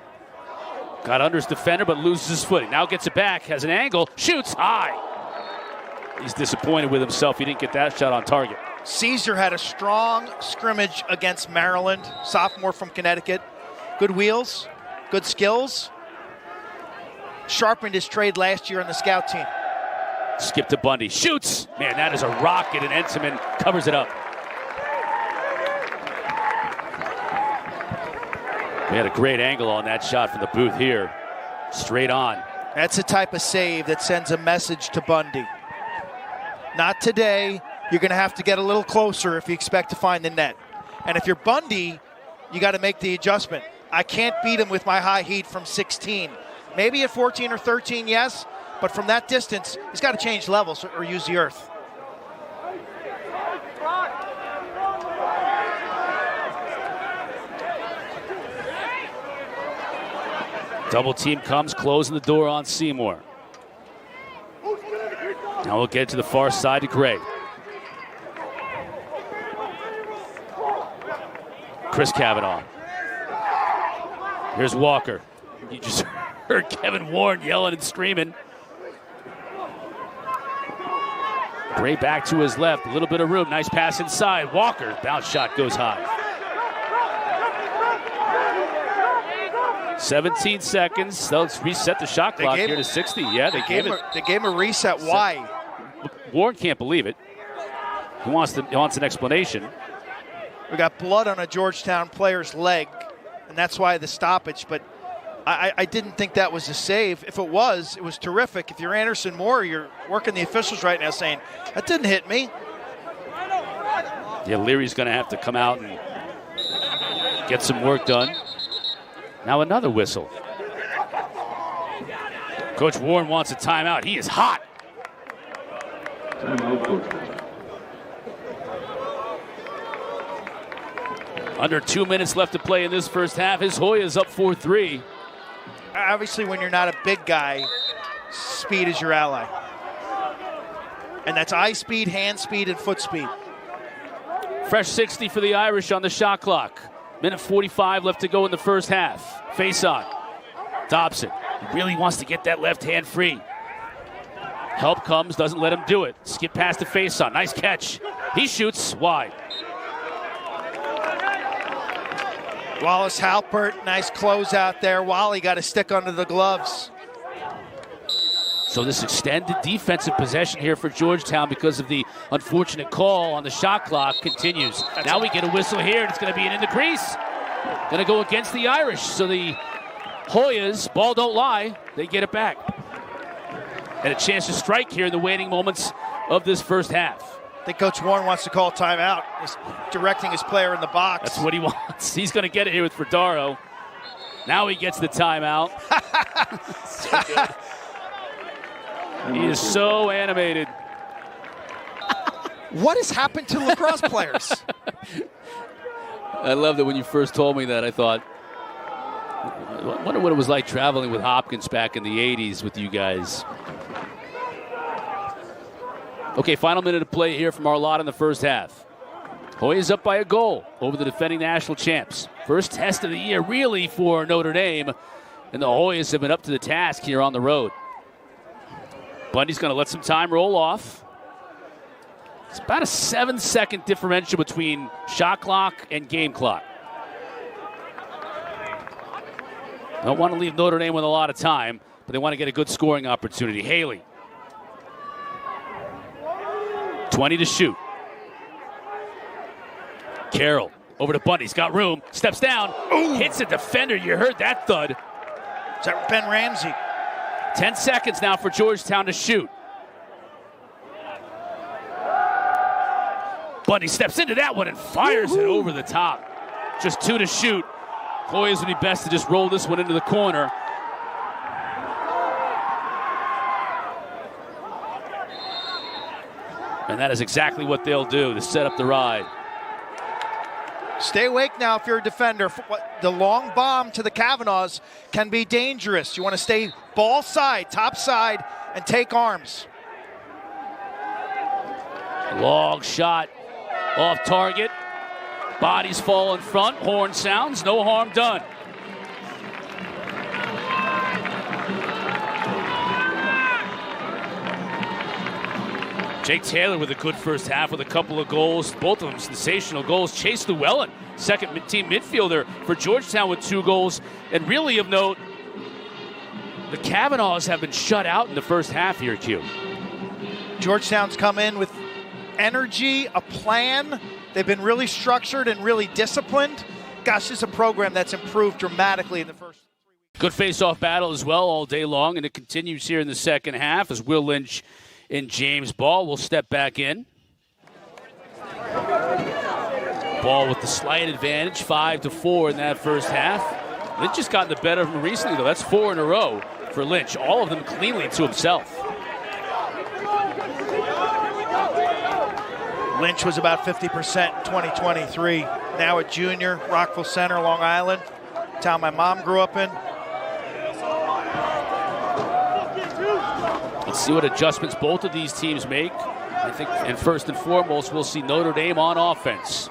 got under his defender, but loses his footing. Now gets it back, has an angle, shoots high. He's disappointed with himself. He didn't get that shot on target. Caesar had a strong scrimmage against Maryland, sophomore from Connecticut. Good wheels, good skills. Sharpened his trade last year on the scout team. Skip to Bundy. Shoots! Man, that is a rocket, and Entenmann covers it up. We had a great angle on that shot from the booth here. Straight on. That's the type of save that sends a message to Bundy. Not today. You're going to have to get a little closer if you expect to find the net. And if you're Bundy, you got to make the adjustment. I can't beat him with my high heat from 16. Maybe at 14 or 13, yes, but from that distance, he's got to change levels or use the earth. Double team comes, closing the door on Seymour. Now we'll get to the far side to Gray. Chris Kavanaugh. Here's Walker. You just heard Kevin Warren yelling and screaming. Gray back to his left, a little bit of room. Nice pass inside. Walker, bounce shot goes high. 17 seconds. Let's reset the shot clock here to 60. Yeah, they gave him a reset. Why? Warren can't believe it. He wants an explanation. We got blood on a Georgetown player's leg, and that's why the stoppage. But I didn't think that was a save. If it was terrific. If you're Anderson Moore, you're working the officials right now saying, that didn't hit me. Yeah, Leary's going to have to come out and get some work done. Now another whistle. Coach Warren wants a timeout. He is hot. Under 2 minutes left to play in this first half. His Hoyas up 4-3. Obviously, when you're not a big guy, speed is your ally. And that's eye speed, hand speed, and foot speed. Fresh 60 for the Irish on the shot clock. Minute 45 left to go in the first half. Face on. Dobson. He really wants to get that left hand free. Help comes, doesn't let him do it. Skip past the face on. Nice catch. He shoots wide. Wallace Halpert, nice close out there. Wally got a stick under the gloves. So this extended defensive possession here for Georgetown because of the unfortunate call on the shot clock continues. Now we get a whistle here, and it's going to be in the crease. Going to go against the Irish. So the Hoyas, ball don't lie, they get it back. And a chance to strike here in the waning moments of this first half. I think Coach Warren wants to call timeout. He's directing his player in the box. That's what he wants. He's going to get it here with Frodaro. Now he gets the timeout. So good. He is so animated. What has happened to lacrosse players? I love that when you first told me that, I thought, I wonder what it was like traveling with Hopkins back in the 80s with you guys. Okay, final minute of play here from our lot in the first half. Hoyas up by a goal over the defending national champs. First test of the year, really, for Notre Dame. And the Hoyas have been up to the task here on the road. Bundy's going to let some time roll off. It's about a 7-second differential between shot clock and game clock. Don't want to leave Notre Dame with a lot of time, but they want to get a good scoring opportunity. Haley. 20 to shoot. Carroll over to Bundy. He's got room. Steps down. Ooh. Hits a defender. You heard that thud. Is that Ben Ramsey? 10 seconds now for Georgetown to shoot. Bundy steps into that one and fires it over the top. Just 2 to shoot. Hoyas would be best to just roll this one into the corner. And that is exactly what they'll do to set up the ride. Stay awake now if you're a defender. The long bomb to the Kavanaughs can be dangerous. You want to stay ball side, top side, and take arms. Long shot off target. Bodies fall in front. Horn sounds. No harm done. Jake Taylor with a good first half with a couple of goals. Both of them sensational goals. Chase Llewellyn, second team midfielder for Georgetown with 2 goals. And really of note, the Kavanaughs have been shut out in the first half here, Q. Georgetown's come in with energy, a plan. They've been really structured and really disciplined. Gosh, this is a program that's improved dramatically in the first 3 weeks. Good face-off battle as well all day long, and it continues here in the second half as Will Lynch and James Ball will step back in. Ball with the slight advantage, 5-4 in that first half. Lynch has gotten the better of him recently, though. That's 4 in a row for Lynch. All of them cleanly to himself. Lynch was about 50% in 2023. Now a junior, Rockville Center, Long Island, town my mom grew up in. Let's see what adjustments both of these teams make. I think, and first and foremost, we'll see Notre Dame on offense.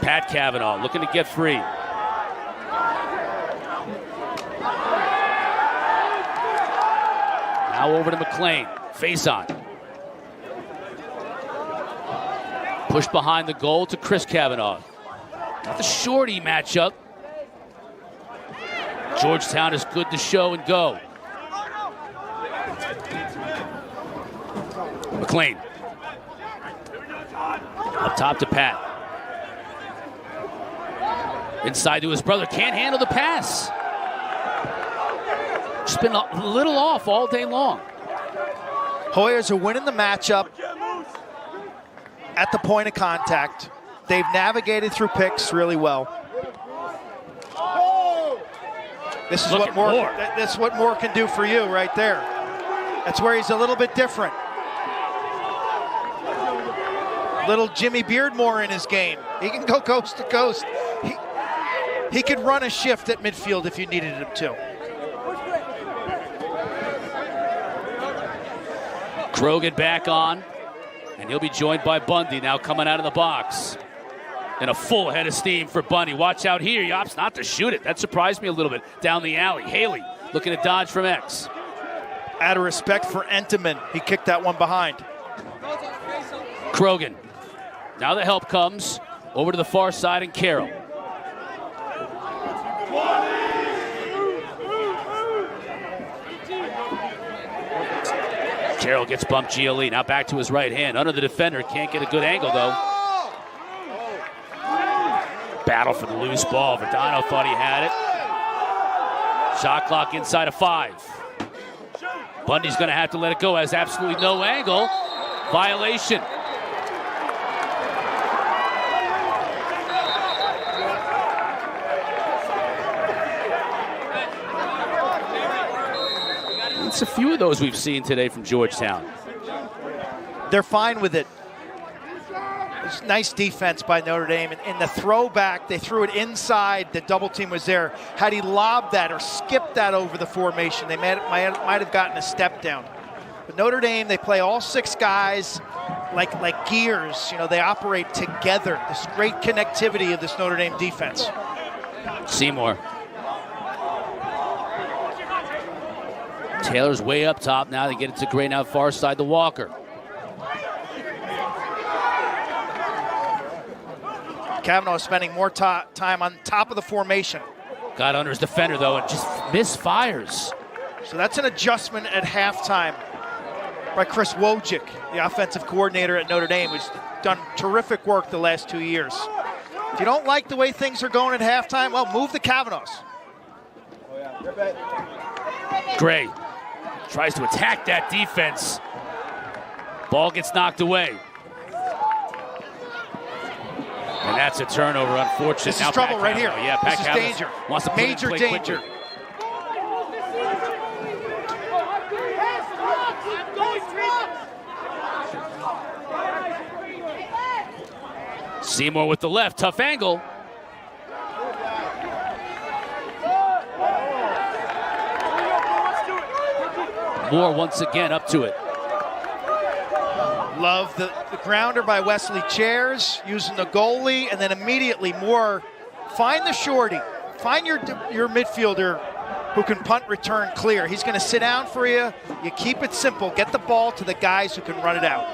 Pat Cavanaugh looking to get free. Now over to McLean. Face on. Push behind the goal to Chris Cavanaugh. Not the shorty matchup. Georgetown is good to show and go. McLean. Up top to Pat. Inside to his brother. Can't handle the pass. Just been a little off all day long. Hoyas are winning the matchup at the point of contact. They've navigated through picks really well. This is what Moore. That's what Moore can do for you right there. That's where he's a little bit different. Little Jimmy Beardmore in his game. He can go coast to coast. He could run a shift at midfield if you needed him to. Krogan back on, and he'll be joined by Bundy now coming out of the box. And a full head of steam for Bundy. Watch out here. He opts not to shoot it. That surprised me a little bit. Down the alley. Haley looking to dodge from X. Out of respect for Entenmann, he kicked that one behind. Krogan. Now the help comes over to the far side and Carroll. Carroll gets bumped GLE. Now back to his right hand. Under the defender. Can't get a good angle though. Battle for the loose ball. Verdano thought he had it. Shot clock inside of 5. Bundy's going to have to let it go. Has absolutely no angle. Violation. It's a few of those we've seen today from Georgetown. They're fine with it. Nice defense by Notre Dame. In the throwback, they threw it inside. The double team was there. Had he lobbed that or skipped that over the formation, they might have gotten a step down. But Notre Dame, they play all 6 guys like gears. You know, they operate together. This great connectivity of this Notre Dame defense. Seymour. Taylor's way up top now. They get it to Gray now far side to Walker. Cavanaugh is spending more time on top of the formation. Got under his defender, though, and just misfires. So that's an adjustment at halftime by Chris Wojcik, the offensive coordinator at Notre Dame, who's done terrific work the last 2 years. If you don't like the way things are going at halftime, well, move the Cavanaughs. Gray tries to attack that defense. Ball gets knocked away. And that's a turnover, unfortunate. This is now trouble right here. Yeah, Pat this is danger. Wants to put major danger. Quickly. Seymour with the left, tough angle. Moore once again up to it. Love the grounder by Wesley Chairs, using the goalie, and then immediately Moore, find the shorty. Find your midfielder who can punt, return, clear. He's going to sit down for you. You keep it simple. Get the ball to the guys who can run it out.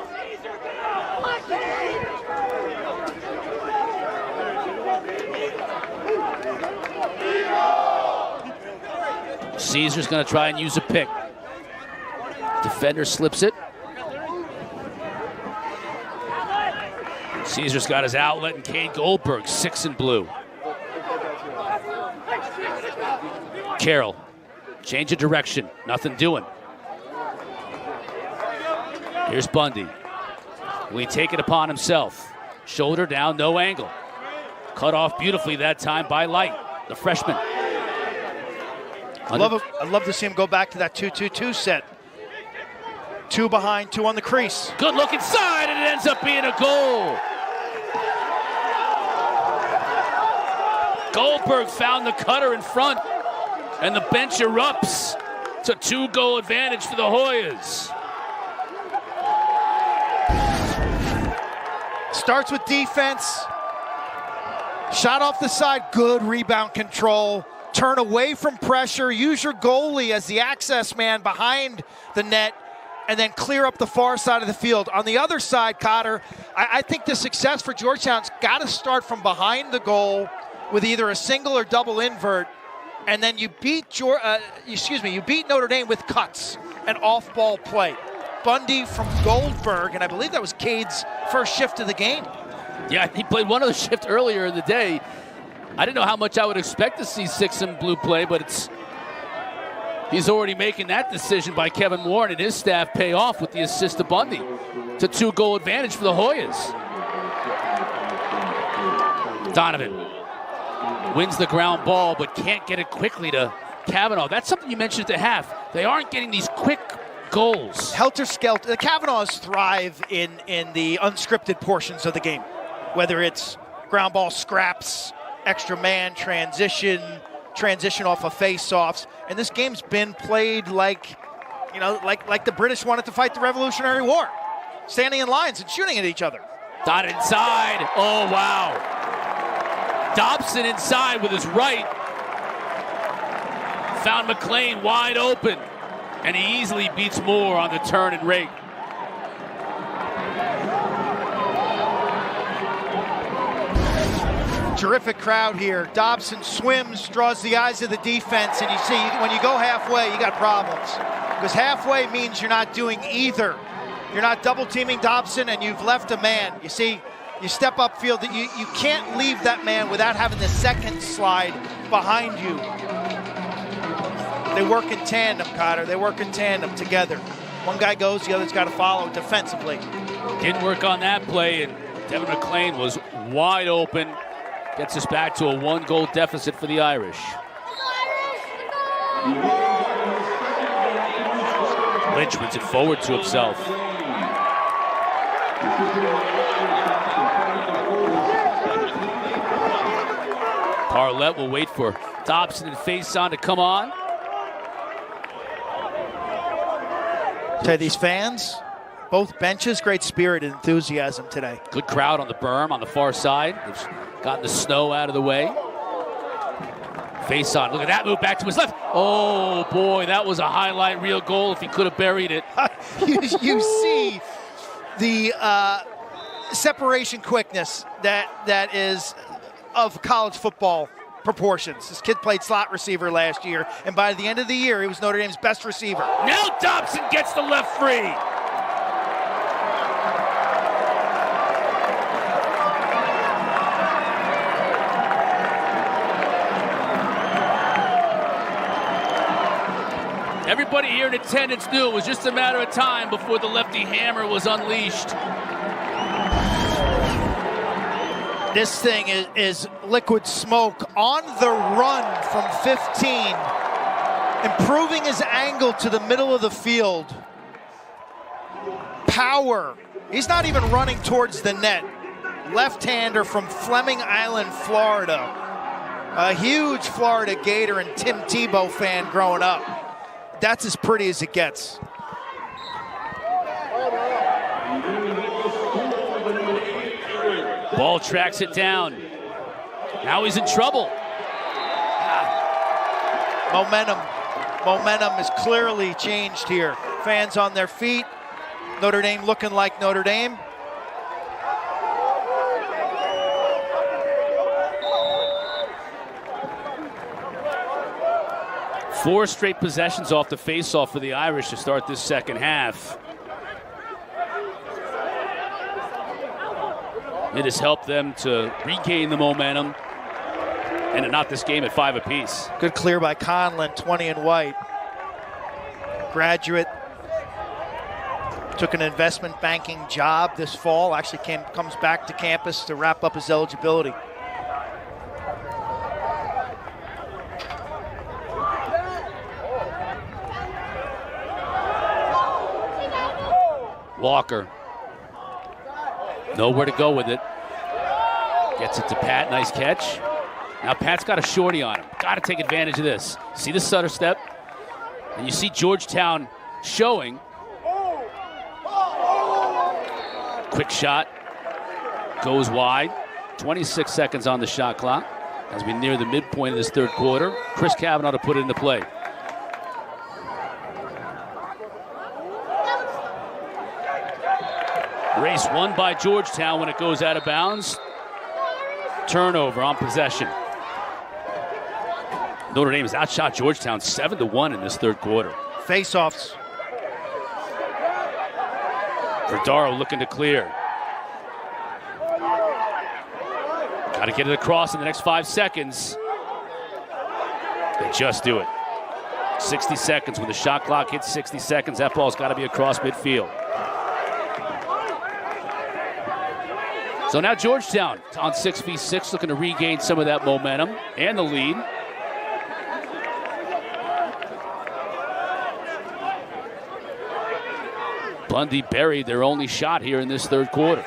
Caesar's going to try and use a pick. Defender slips it. Caesar's got his outlet, and Cade Goldberg, 6 in blue. Carroll, change of direction, nothing doing. Here's Bundy. Will he take it upon himself? Shoulder down, no angle. Cut off beautifully that time by Light, the freshman. I'd love to see him go back to that 2-2-2 set. 2 behind, 2 on the crease. Good look inside, and it ends up being a goal. Goldberg found the cutter in front, and the bench erupts. It's a 2-goal advantage for the Hoyas. Starts with defense. Shot off the side, good rebound control. Turn away from pressure, use your goalie as the access man behind the net, and then clear up the far side of the field. On the other side, Cotter, I think the success for Georgetown's got to start from behind the goal with either a single or double invert, and then you beat Notre Dame with cuts and off-ball play. Bundy from Goldberg, and I believe that was Cade's first shift of the game. Yeah, he played one other shift earlier in the day. I didn't know how much I would expect to see 6 and blue play, but he's already making that decision by Kevin Warren and his staff pay off with the assist to Bundy. It's a 2-goal advantage for the Hoyas. Donovan wins the ground ball, but can't get it quickly to Kavanaugh. That's something you mentioned at the half. They aren't getting these quick goals. Helter-skelter. The Kavanaughs thrive in the unscripted portions of the game, whether it's ground ball scraps, extra man, transition off of face-offs. And this game's been played like the British wanted to fight the Revolutionary War, standing in lines and shooting at each other. Dot inside. Oh, wow. Dobson inside with his right. Found McLean wide open. And he easily beats Moore on the turn and rake. Terrific crowd here. Dobson swims, draws the eyes of the defense, and you see when you go halfway, you got problems. Because halfway means you're not doing either. You're not double teaming Dobson, and you've left a man. You see, you step up field, you can't leave that man without having the second slide behind you. They work in tandem, Cotter. They work in tandem together. One guy goes, the other's got to follow defensively. Didn't work on that play, and Devin McLean was wide open. Gets us back to a 1-goal deficit for the Irish. Lynch wins it forward to himself. Parlett will wait for Dobson and Faison to come on. Tell you, these fans, both benches, great spirit and enthusiasm today. Good crowd on the berm on the far side. They've gotten the snow out of the way. Faison, look at that move back to his left. Oh boy, that was a highlight reel goal if he could have buried it. you see the separation quickness that is of college football proportions. This kid played slot receiver last year, and by the end of the year, he was Notre Dame's best receiver. Now Dobson gets the left free. Everybody here in attendance knew it was just a matter of time before the lefty hammer was unleashed. This thing is liquid smoke on the run from 15, improving his angle to the middle of the field. Power. He's not even running towards the net. Left-hander from Fleming Island, Florida. A huge Florida Gator and Tim Tebow fan growing up. That's as pretty as it gets. Ball tracks it down. Now he's in trouble. Momentum is clearly changed here. Fans on their feet. Notre Dame looking like Notre Dame. Four straight possessions off the faceoff for the Irish to start this second half. It has helped them to regain the momentum and to knock this game at 5 apiece. Good clear by Conlon, 20 and white. Graduate. Took an investment banking job this fall. Actually comes back to campus to wrap up his eligibility. Walker. Nowhere to go with it. Gets it to Pat. Nice catch. Now Pat's got a shorty on him. Got to take advantage of this. See the stutter step? And you see Georgetown showing. Quick shot. Goes wide. 26 seconds on the shot clock as we near the midpoint of this third quarter. Chris Kavanaugh to put it into play. Race won by Georgetown when it goes out of bounds. Turnover on possession. Notre Dame has outshot Georgetown 7-1 in this third quarter. Face-offs. Verdaro looking to clear. Got to get it across in the next 5 seconds. They just do it. 60 seconds. When the shot clock hits 60 seconds, that ball's got to be across midfield. So now Georgetown on 6v6, looking to regain some of that momentum and the lead. Bundy buried their only shot here in this third quarter.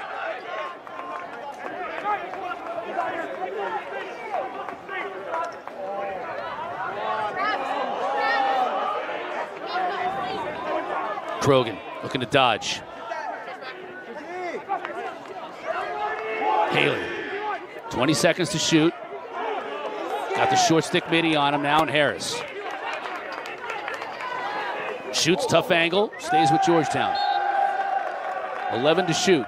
Krogan looking to dodge. Haley, 20 seconds to shoot. Got the short stick midi on him now, and Harris. Shoots, tough angle, stays with Georgetown. 11 to shoot.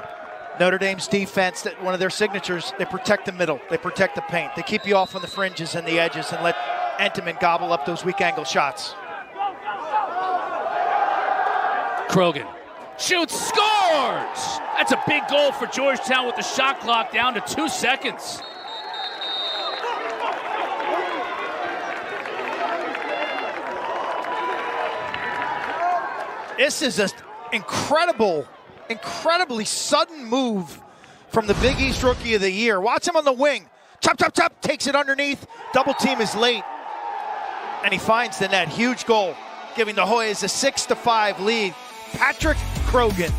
Notre Dame's defense, that one of their signatures, they protect the middle, they protect the paint. They keep you off on the fringes and the edges and let Entenmann gobble up those weak angle shots. Krogan shoots, scores! That's a big goal for Georgetown with the shot clock down to 2 seconds. This is an incredibly sudden move from the Big East Rookie of the Year. Watch him on the wing. Chop, chop, chop, takes it underneath. Double team is late. And he finds the net. Huge goal, giving the Hoyas a 6-5 lead. Patrick Krogan.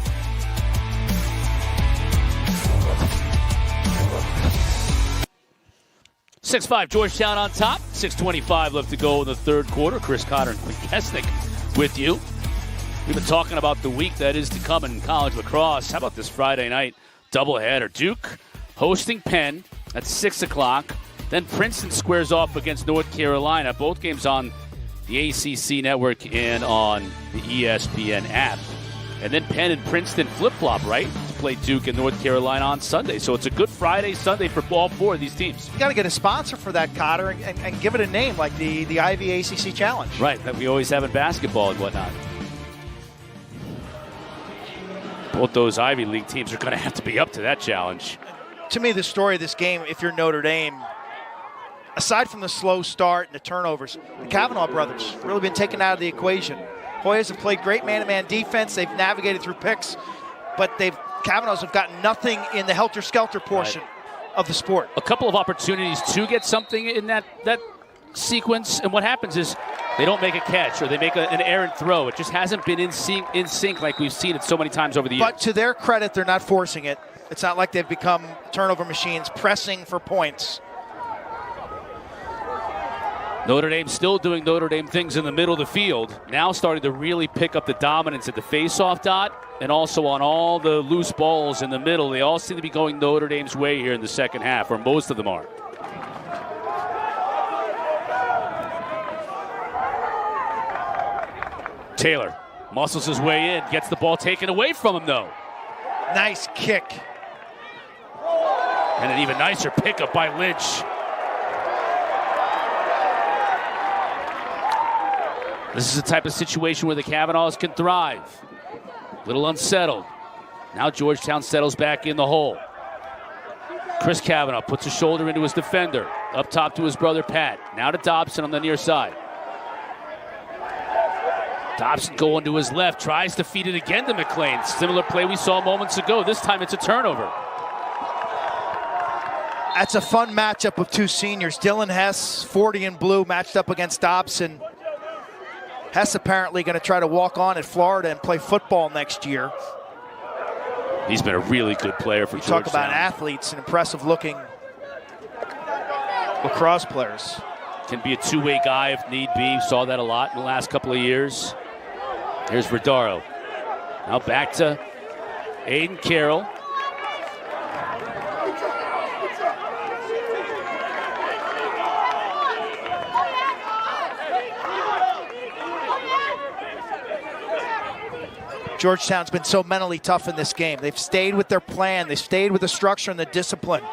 (6-5) Georgetown on top. 6:25 left to go in the third quarter. Chris Cotter and Quinn Kesnick with you. We've been talking about the week that is to come in college lacrosse. How about this Friday night doubleheader? Duke hosting Penn at 6 o'clock. Then Princeton squares off against North Carolina. Both games on the ACC network and on the ESPN app. And then Penn and Princeton flip-flop, right? To play Duke and North Carolina on Sunday. So it's a good Friday, Sunday for all four of these teams. You got to get a sponsor for that, Cotter, and give it a name like the Ivy ACC Challenge. Right, that we always have in basketball and whatnot. Both those Ivy League teams are going to have to be up to that challenge. To me, the story of this game, if you're Notre Dame, aside from the slow start and the turnovers, the Kavanaugh brothers really been taken out of the equation. Hoyas have played great man-to-man defense. They've navigated through picks, but Kavanaughs have gotten nothing in the helter-skelter portion of the sport. A couple of opportunities to get something in that sequence, and what happens is they don't make a catch or they make an errant throw. It just hasn't been in sync like we've seen it so many times over the years. But to their credit, they're not forcing it. It's not like they've become turnover machines pressing for points. Notre Dame still doing Notre Dame things in the middle of the field. Now starting to really pick up the dominance at the face-off dot and also on all the loose balls in the middle. They all seem to be going Notre Dame's way here in the second half, or most of them are. Taylor muscles his way in, gets the ball taken away from him, though. Nice kick. And an even nicer pickup by Lynch. This is the type of situation where the Kavanaughs can thrive. A little unsettled. Now Georgetown settles back in the hole. Chris Kavanaugh puts a shoulder into his defender. Up top to his brother Pat. Now to Dobson on the near side. Dobson going to his left, tries to feed it again to McLean. Similar play we saw moments ago. This time it's a turnover. That's a fun matchup of two seniors. Dylan Hess, 40 in blue, matched up against Dobson. Hess apparently going to try to walk on at Florida and play football next year. He's been a really good player for Georgetown. Talk about athletes and impressive-looking lacrosse players. Can be a two-way guy if need be. Saw that a lot in the last couple of years. Here's Verdaro. Now back to Aiden Carroll. Georgetown's been so mentally tough in this game. They've stayed with their plan. They've stayed with the structure and the discipline.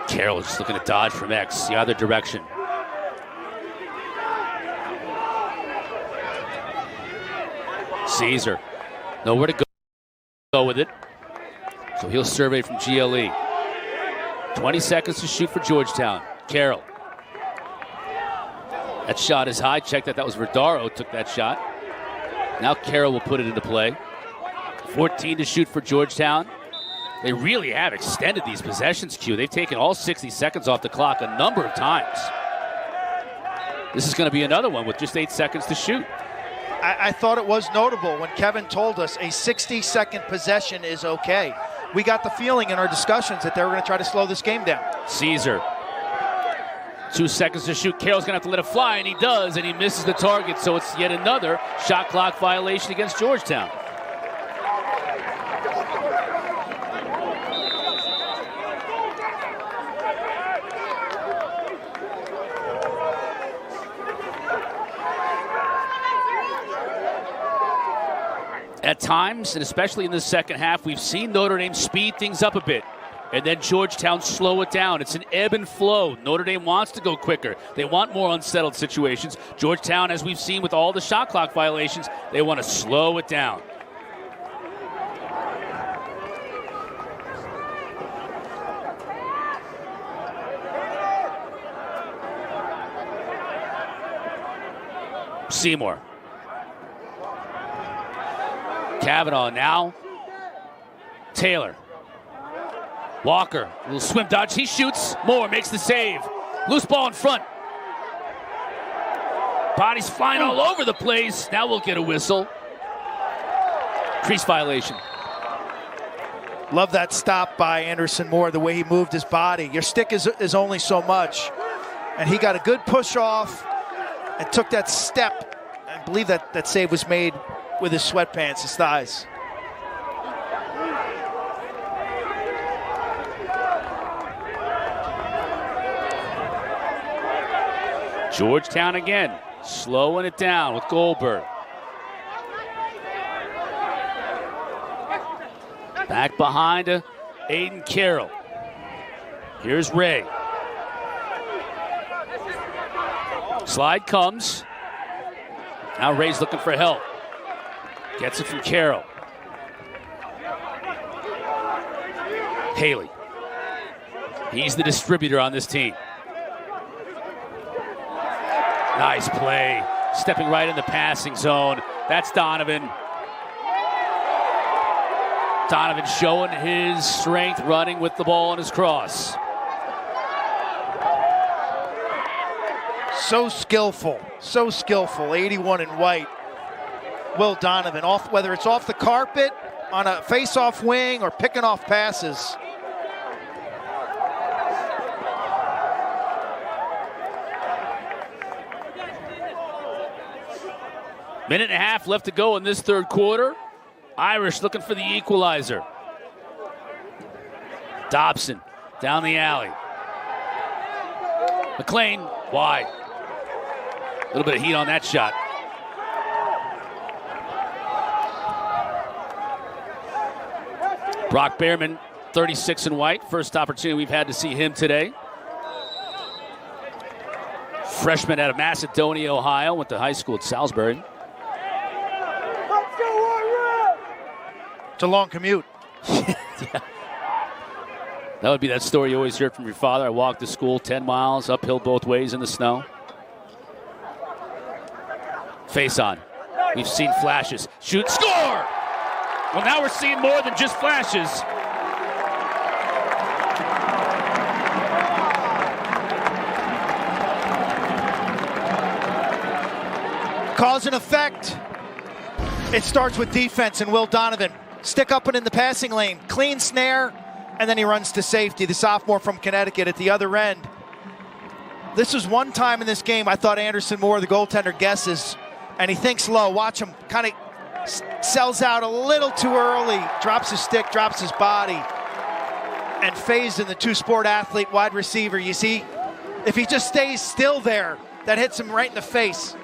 Carroll is just looking to dodge from X, the other direction. Caesar, nowhere to go with it. So he'll survey from GLE. 20 seconds to shoot for Georgetown. Carroll. That shot is high. Check that was Verdaro took that shot. Now Carroll will put it into play. 14 to shoot for Georgetown. They really have extended these possessions, Q. They've taken all 60 seconds off the clock a number of times. This is going to be another one with just 8 seconds to shoot. I thought it was notable when Kevin told us a 60-second possession is okay. We got the feeling in our discussions that they were going to try to slow this game down. Caesar. 2 seconds to shoot. Carroll's going to have to let it fly, and he does, and he misses the target, so it's yet another shot clock violation against Georgetown. At times, and especially in the second half, we've seen Notre Dame speed things up a bit. And then Georgetown slow it down. It's an ebb and flow. Notre Dame wants to go quicker. They want more unsettled situations. Georgetown, as we've seen with all the shot clock violations, they want to slow it down. Seymour. Kavanaugh now. Taylor. Walker, a little swim dodge. He shoots. Moore makes the save. Loose ball in front. Bodies flying all over the place. Now we'll get a whistle. Crease violation. Love that stop by Anderson Moore, the way he moved his body. Your stick is only so much. And he got a good push off and took that step. I believe that save was made with his sweatpants, his thighs. Georgetown again, slowing it down with Goldberg. Back behind Aiden Carroll. Here's Ray. Slide comes. Now Ray's looking for help. Gets it from Carroll. Haley. He's the distributor on this team. Nice play. Stepping right in the passing zone. That's Donovan. Donovan showing his strength running with the ball on his cross. So skillful. 81 in white. Will Donovan, whether it's off the carpet, on a face-off wing, or picking off passes. Minute and a half left to go in this third quarter. Irish looking for the equalizer. Dobson down the alley. McLean wide. A little bit of heat on that shot. Brock Behrman, 36 in white. First opportunity we've had to see him today. Freshman out of Macedonia, Ohio. Went to high school at Salisbury. It's a long commute. Yeah. That would be that story you always heard from your father. I walked to school 10 miles, uphill both ways in the snow. Face on. We've seen flashes. Shoot, score! Well, now we're seeing more than just flashes. Cause and effect. It starts with defense and Will Donovan. Stick up and in the passing lane. Clean snare. and then he runs to safety, the sophomore from Connecticut at the other end. This was one time in this game I thought Anderson Moore, the goaltender, guesses, and he thinks low. Watch him kind of sells out a little too early, drops his stick, drops his body, and Faison, the two-sport athlete wide receiver, you see, if he just stays still there, that hits him right in the face.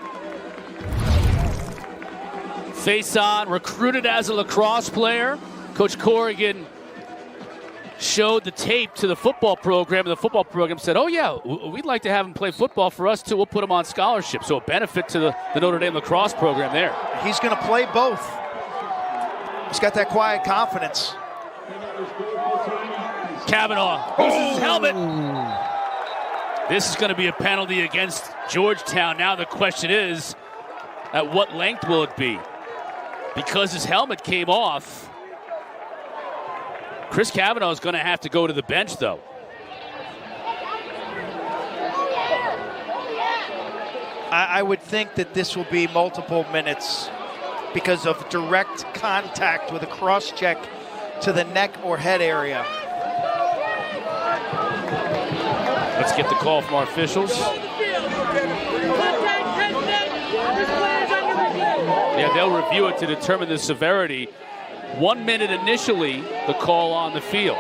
Faison, recruited as a lacrosse player. Coach Corrigan showed the tape to the football program, and the football program said, oh yeah, we'd like to have him play football for us too. We'll put him on scholarship. So a benefit to the Notre Dame lacrosse program there. He's going to play both. He's got that quiet confidence. Kavanaugh loses his helmet. This is going to be a penalty against Georgetown. Now the question is, at what length will it be? Because his helmet came off, Chris Kavanaugh is going to have to go to the bench, though. I would think that this will be multiple minutes because of direct contact with a cross-check to the neck or head area. Let's get the call from our officials. Yeah, they'll review it to determine the severity. 1 minute initially, the call on the field.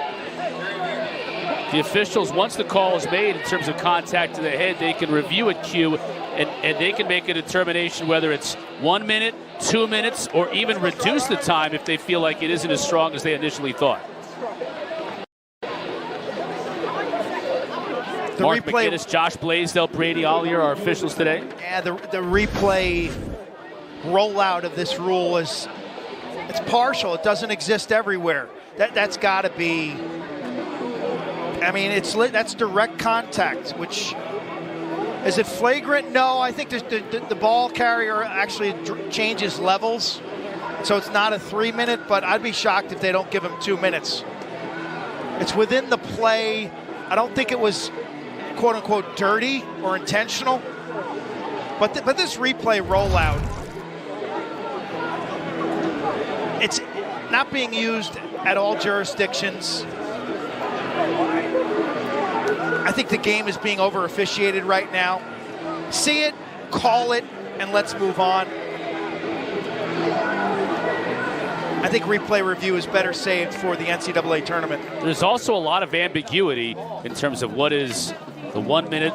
The officials, once the call is made in terms of contact to the head, they can review it, Q, and they can make a determination whether it's 1 minute, 2 minutes, or even reduce the time if they feel like it isn't as strong as they initially thought. Mark McGinnis, Josh Blaisdell, Brady Ollier are officials today. Yeah, the replay rollout of this rule it's partial. It doesn't exist everywhere. That's got to be. I mean, that's direct contact. Which is it flagrant? No, I think the ball carrier actually changes levels, so it's not a 3 minute. But I'd be shocked if they don't give him 2 minutes. It's within the play. I don't think it was quote unquote dirty or intentional. But this replay rollout, it's not being used at all jurisdictions. I think the game is being over officiated right now. See it, call it, and let's move on. I think replay review is better saved for the NCAA tournament. There's also a lot of ambiguity in terms of what is the 1 minute,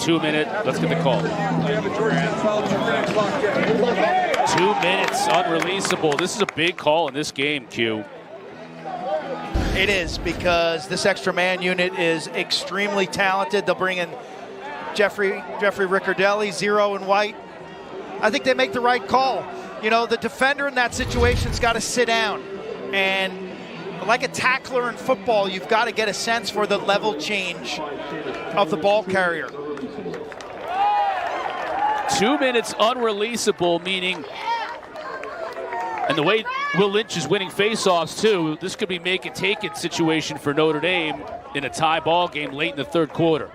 2 minute. Let's get the call. 2 minutes, unreleasable. This is a big call in this game, Q. It is, because this extra man unit is extremely talented. They'll bring in Jeffrey Riccardelli, 0 and white. I think they make the right call. You know, the defender in that situation's got to sit down. And like a tackler in football, you've got to get a sense for the level change of the ball carrier. 2 minutes unreleasable, meaning, and the way Will Lynch is winning faceoffs too, this could be make it take it situation for Notre Dame in a tie ball game late in the third quarter.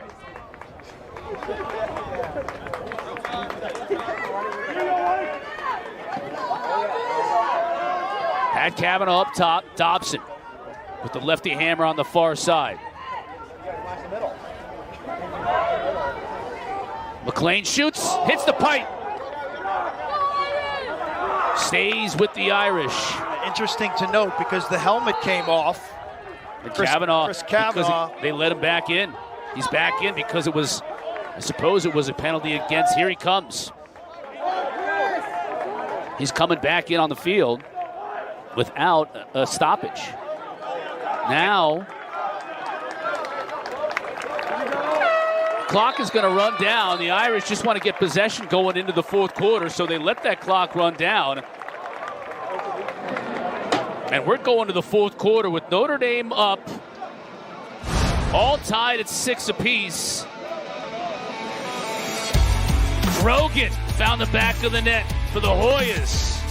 Pat Kavanaugh up top, Dobson with the lefty hammer on the far side. McLean shoots, hits the pipe. Stays with the Irish. Interesting to note, because the helmet came off. Chris Kavanaugh, they let him back in. He's back in because it was, I suppose it was a penalty against. Here he comes. He's coming back in on the field without a stoppage. Now, clock is going to run down. The Irish just want to get possession going into the fourth quarter, so they let that clock run down. And we're going to the fourth quarter with Notre Dame up, all tied at 6 apiece. Grogan found the back of the net for the Hoyas.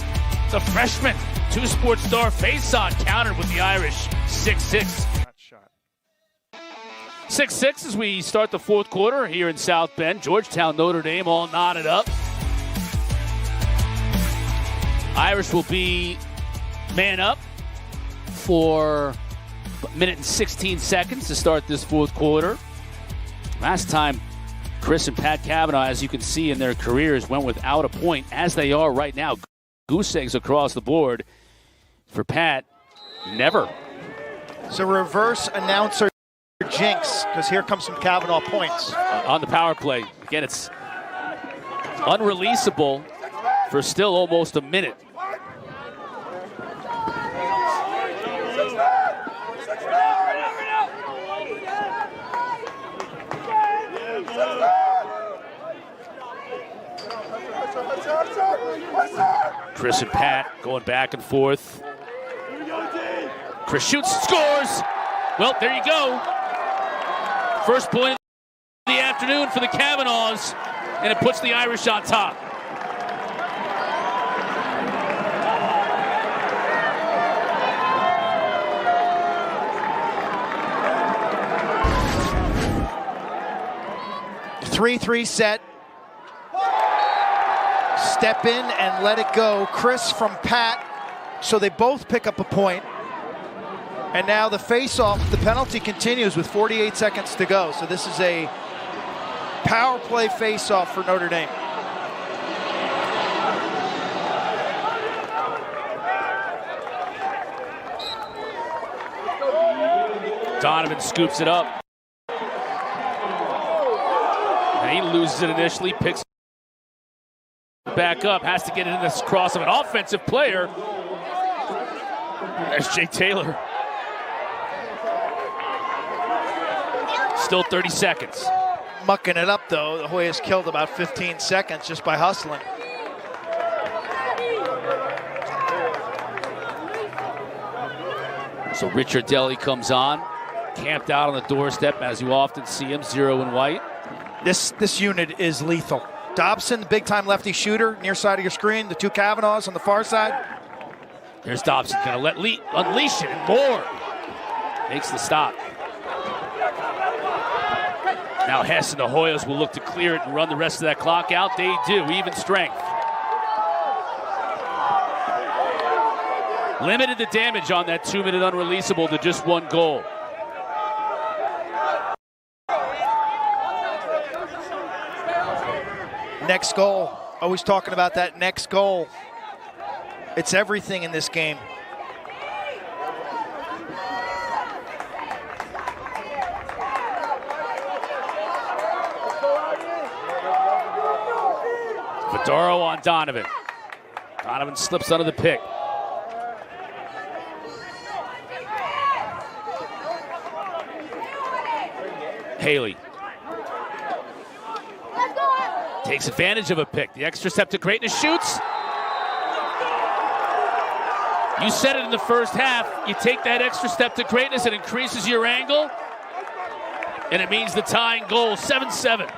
The freshman, two-sport star face-on countered with the Irish. 6-6. 6-6 as we start the fourth quarter here in South Bend. Georgetown, Notre Dame all knotted up. Irish will be man up for minute and 16 seconds to start this fourth quarter. Last time Chris and Pat Cavanaugh, as you can see in their careers, went without a point, as they are right now. Goose eggs across the board for Pat. Never. So reverse announcer jinx, because here comes some Cavanaugh points. On the power play. Again, it's unreleasable for still almost a minute. Chris and Pat going back and forth. Chris shoots, scores. Well, there you go. First point of the afternoon for the Cavanaughs, and it puts the Irish on top. Three set. Step in and let it go. Chris from Pat. So they both pick up a point. And now the face-off, the penalty continues with 48 seconds to go. So this is a power play face-off for Notre Dame. Donovan scoops it up. And he loses it initially, picks it back up, has to get it in this cross of an offensive player. There's Jay Taylor. Still 30 seconds. Mucking it up, though. The Hoyas killed about 15 seconds just by hustling. So Richard Deli comes on, camped out on the doorstep, as you often see him, 0 and white. This unit is lethal. Dobson, the big-time lefty shooter, near side of your screen. The two Cavanaughs on the far side. There's Dobson, going to let unleash it and more. Makes the stop. Now Hess and the Hoyas will look to clear it and run the rest of that clock out. They do, even strength. Limited the damage on that 2-minute unreleasable to just one goal. Next goal. Always talking about that next goal. It's everything in this game. Fedoro on Donovan. Donovan slips under the pick. Haley takes advantage of a pick. The extra step to greatness, shoots. You said it in the first half. You take that extra step to greatness, it increases your angle, and it means the tying goal, 7-7.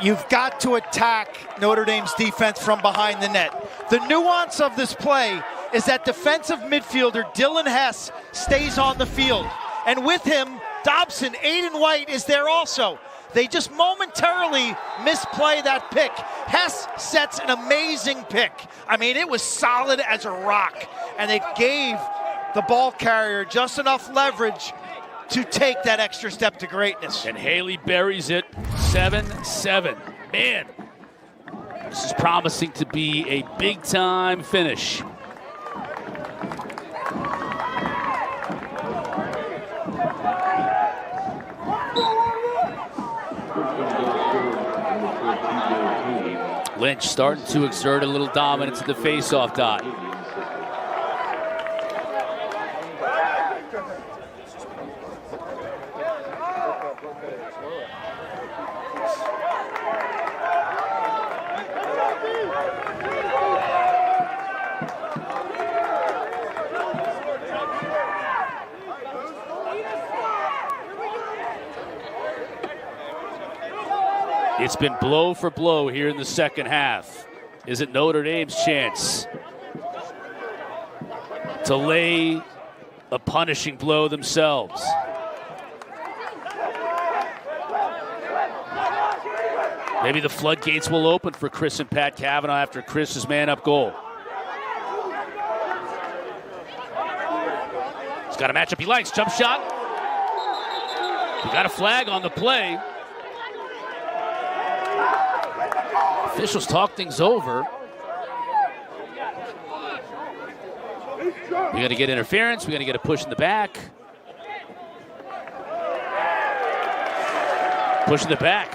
You've got to attack Notre Dame's defense from behind the net. The nuance of this play is that defensive midfielder Dylan Hess stays on the field. And with him, Dobson, Aiden White is there also. They just momentarily misplay that pick. Hess sets an amazing pick. I mean, it was solid as a rock. And it gave the ball carrier just enough leverage to take that extra step to greatness. And Haley buries it, 7-7. Man, this is promising to be a big-time finish. Lynch starting to exert a little dominance at the face-off dot. It's been blow for blow here in the second half. Is it Notre Dame's chance to lay a punishing blow themselves? Maybe the floodgates will open for Chris and Pat Cavanaugh after Chris's man-up goal. He's got a matchup he likes. Jump shot. We got a flag on the play. Officials talk things over. We got to get interference. We got to get a push in the back. Push in the back.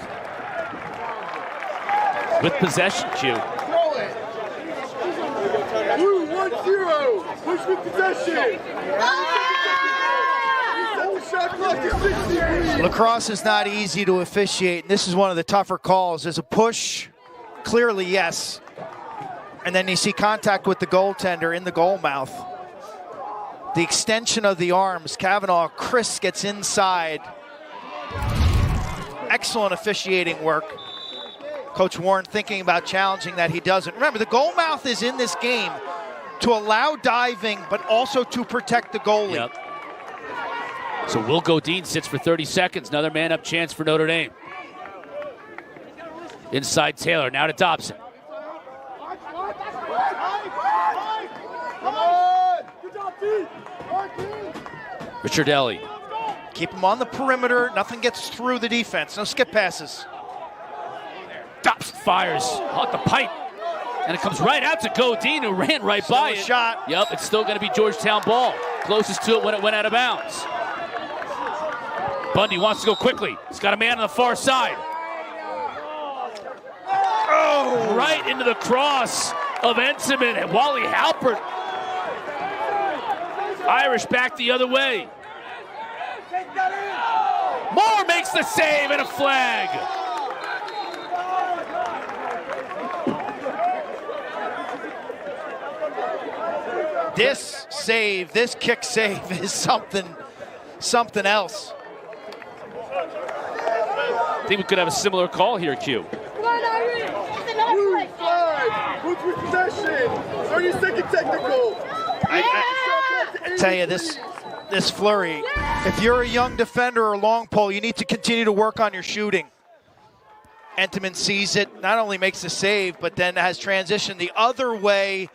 With possession, Q. 1-0. Push with possession. Lacrosse is not easy to officiate, and this is one of the tougher calls. There's a push, clearly yes, and then you see contact with the goaltender in the goal mouth. The extension of the arms, Kavanaugh, Chris gets inside. Excellent officiating work. Coach Warren thinking about challenging that, he doesn't. Remember, the goal mouth is in this game to allow diving, but also to protect the goalie. Yep. So Will Godin sits for 30 seconds. Another man-up chance for Notre Dame. Inside Taylor, now to Dobson. Ricciardelli. Keep him on the perimeter. Nothing gets through the defense. No skip passes. Dobson fires off the pipe. And it comes right out to Godin, who ran right Still by a it. shot. Yep, it's still going to be Georgetown ball. Closest to it when it went out of bounds. Bundy wants to go quickly. He's got a man on the far side. Oh! Right into the cross of Entenmann and Wally Halpert. Irish back the other way. Moore makes the save and a flag. This save, this kick save is something else. I think we could have a similar call here, Q. Push with possession. 30-second technical. I tell you, this flurry, if you're a young defender or long pole, you need to continue to work on your shooting. Entenmann sees it, not only makes the save, but then has transitioned the other way.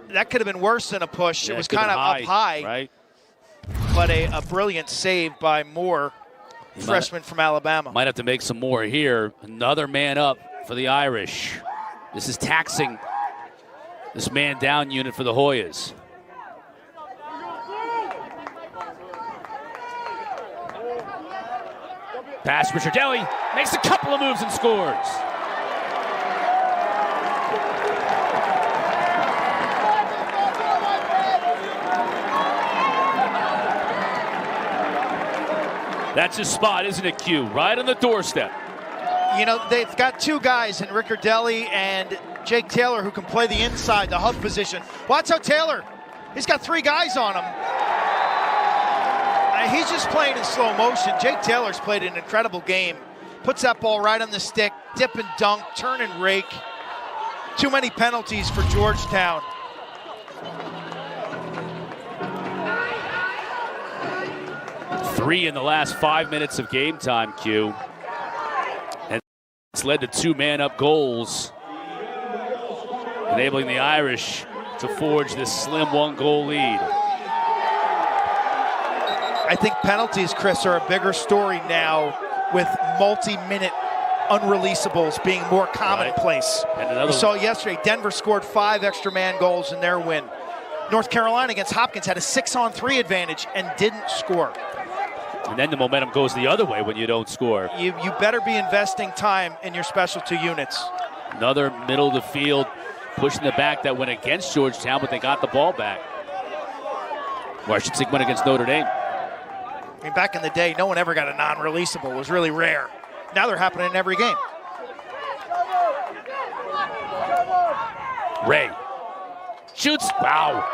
That could have been worse than a push. Yeah, it was kind of up high. Right. But a brilliant save by Moore, freshman from Alabama. Might have to make some more here. Another man up for the Irish. This is taxing this man down unit for the Hoyas. Pass, Ricciardelli makes a couple of moves and scores. That's his spot, isn't it, Q? Right on the doorstep. You know, they've got two guys in Ricciardelli and Jake Taylor who can play the inside, the hub position. Watch how Taylor, he's got three guys on him. He's just playing in slow motion. Jake Taylor's played an incredible game. Puts that ball right on the stick, dip and dunk, turn and rake. Too many penalties for Georgetown. Three in the last 5 minutes of game time, Q. And it's led to two man-up goals, enabling the Irish to forge this slim one-goal lead. I think penalties, Chris, are a bigger story now with multi-minute unreleasables being more commonplace. And we saw yesterday, Denver scored 5 extra man goals in their win. North Carolina against Hopkins had a 6-on-3 advantage and didn't score. And then the momentum goes the other way when you don't score. You better be investing time in your specialty units. Another middle of the field push in the back that went against Georgetown, but they got the ball back. Or I should say went against Notre Dame. I mean, back in the day, no one ever got a non-releasable. It was really rare. Now they're happening in every game. Ray shoots. Wow.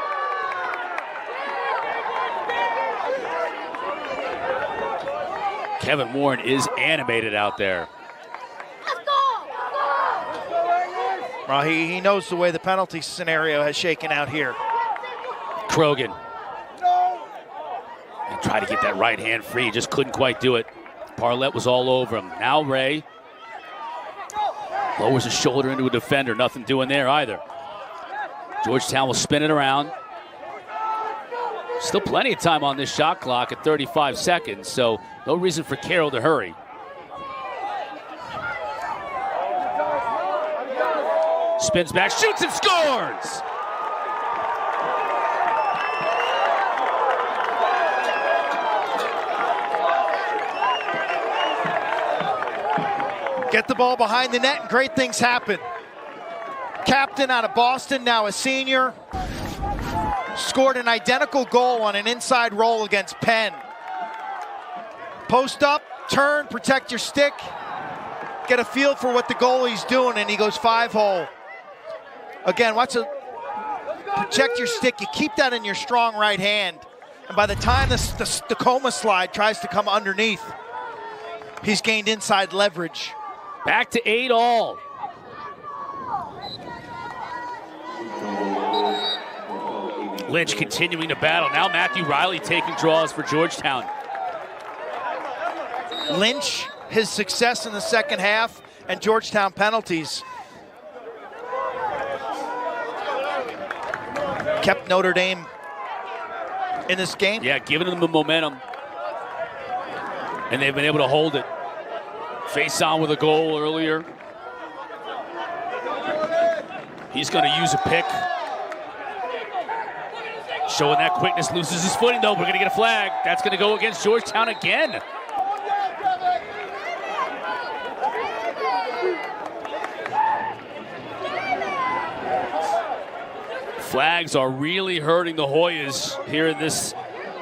Kevin Warren is animated out there. Well, he knows the way the penalty scenario has shaken out here. Krogan. And tried to get that right hand free, just couldn't quite do it. Parlett was all over him. Now Ray lowers his shoulder into a defender. Nothing doing there either. Georgetown will spin it around. Still plenty of time on this shot clock at 35 seconds, so no reason for Carroll to hurry. Spins back, shoots and scores! Get the ball behind the net and great things happen. Captain out of Boston, now a senior, scored an identical goal on an inside roll against Penn. Post up, turn, protect your stick, get a feel for what the goalie's doing, and he goes 5-hole. Again, protect your stick. You keep that in your strong right hand, and by the time the coma slide tries to come underneath, he's gained inside leverage. Back to 8-all. Lynch continuing to battle. Now Matthew Riley taking draws for Georgetown. Lynch, his success in the second half, and Georgetown penalties kept Notre Dame in this game. Yeah, giving them the momentum, and they've been able to hold it. Face on with a goal earlier. He's going to use a pick. Showing that quickness, loses his footing though. We're going to get a flag. That's going to go against Georgetown again. Flags are really hurting the Hoyas here in this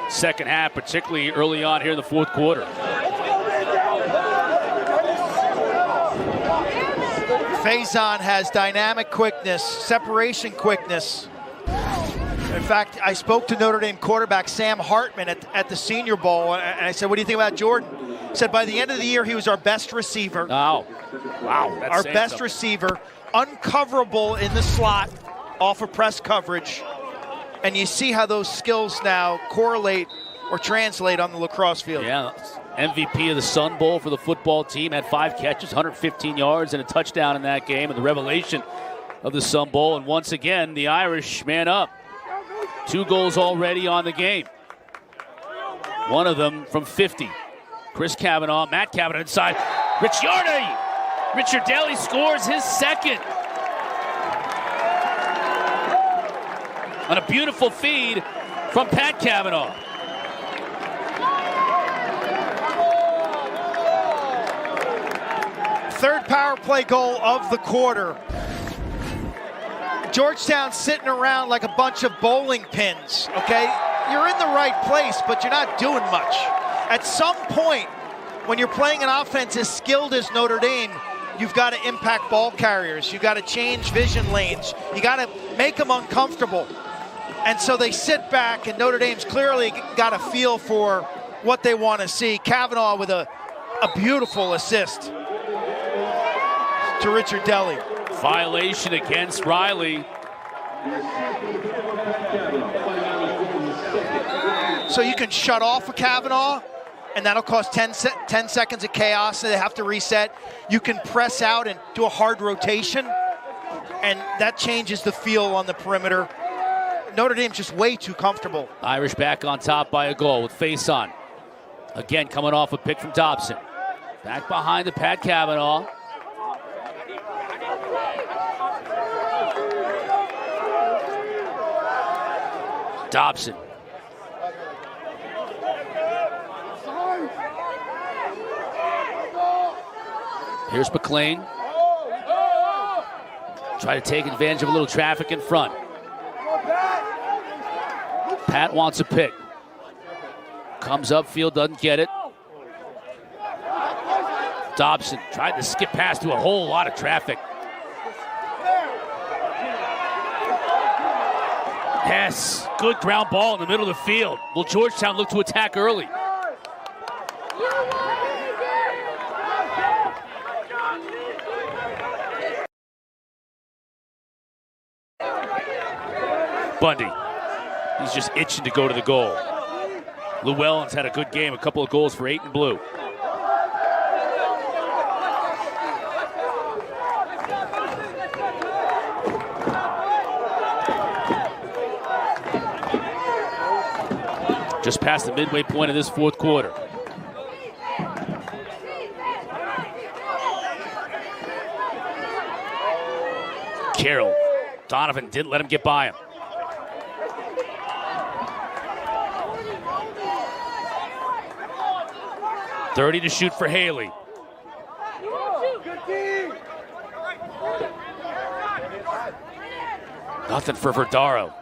second half, particularly early on here in the fourth quarter. Faison has dynamic quickness, separation quickness. In fact, I spoke to Notre Dame quarterback Sam Hartman at the Senior Bowl, and I said, what do you think about Jordan? He said, by the end of the year, he was our best receiver. Oh, wow. That's our best receiver, uncoverable in the slot off of press coverage. And you see how those skills now correlate or translate on the lacrosse field. Yeah, MVP of the Sun Bowl for the football team, had 5 catches, 115 yards, and a touchdown in that game, and the revelation of the Sun Bowl. And once again, the Irish man up. 2 goals already on the game. One of them from 50. Chris Kavanaugh, Matt Kavanaugh inside. Ricciardelli scores his second. On a beautiful feed from Pat Kavanaugh. Third power play goal of the quarter. Georgetown sitting around like a bunch of bowling pins, okay? You're in the right place, but you're not doing much. At some point, when you're playing an offense as skilled as Notre Dame, you've got to impact ball carriers. You've got to change vision lanes. You got to make them uncomfortable. And so they sit back, and Notre Dame's clearly got a feel for what they want to see. Kavanaugh with a beautiful assist to Ricciardelli. Violation against Riley. So you can shut off a Kavanaugh, and that'll cost 10 seconds of chaos, so they have to reset. You can press out and do a hard rotation, and that changes the feel on the perimeter. Notre Dame's just way too comfortable. Irish back on top by a goal with Faison. Again, coming off a pick from Dobson. Back behind the Pat Kavanaugh. Dobson. Here's McLean. Try to take advantage of a little traffic in front. Pat wants a pick. Comes upfield, doesn't get it. Dobson tried to skip past to a whole lot of traffic. Yes, good ground ball in the middle of the field. Will Georgetown look to attack early? Bundy. He's just itching to go to the goal. Llewellyn's had a good game, a couple of goals for 8 and blue. Just past the midway point of this fourth quarter. Carroll. Donovan didn't let him get by him. .30 to shoot for Haley. Nothing for Verdaro.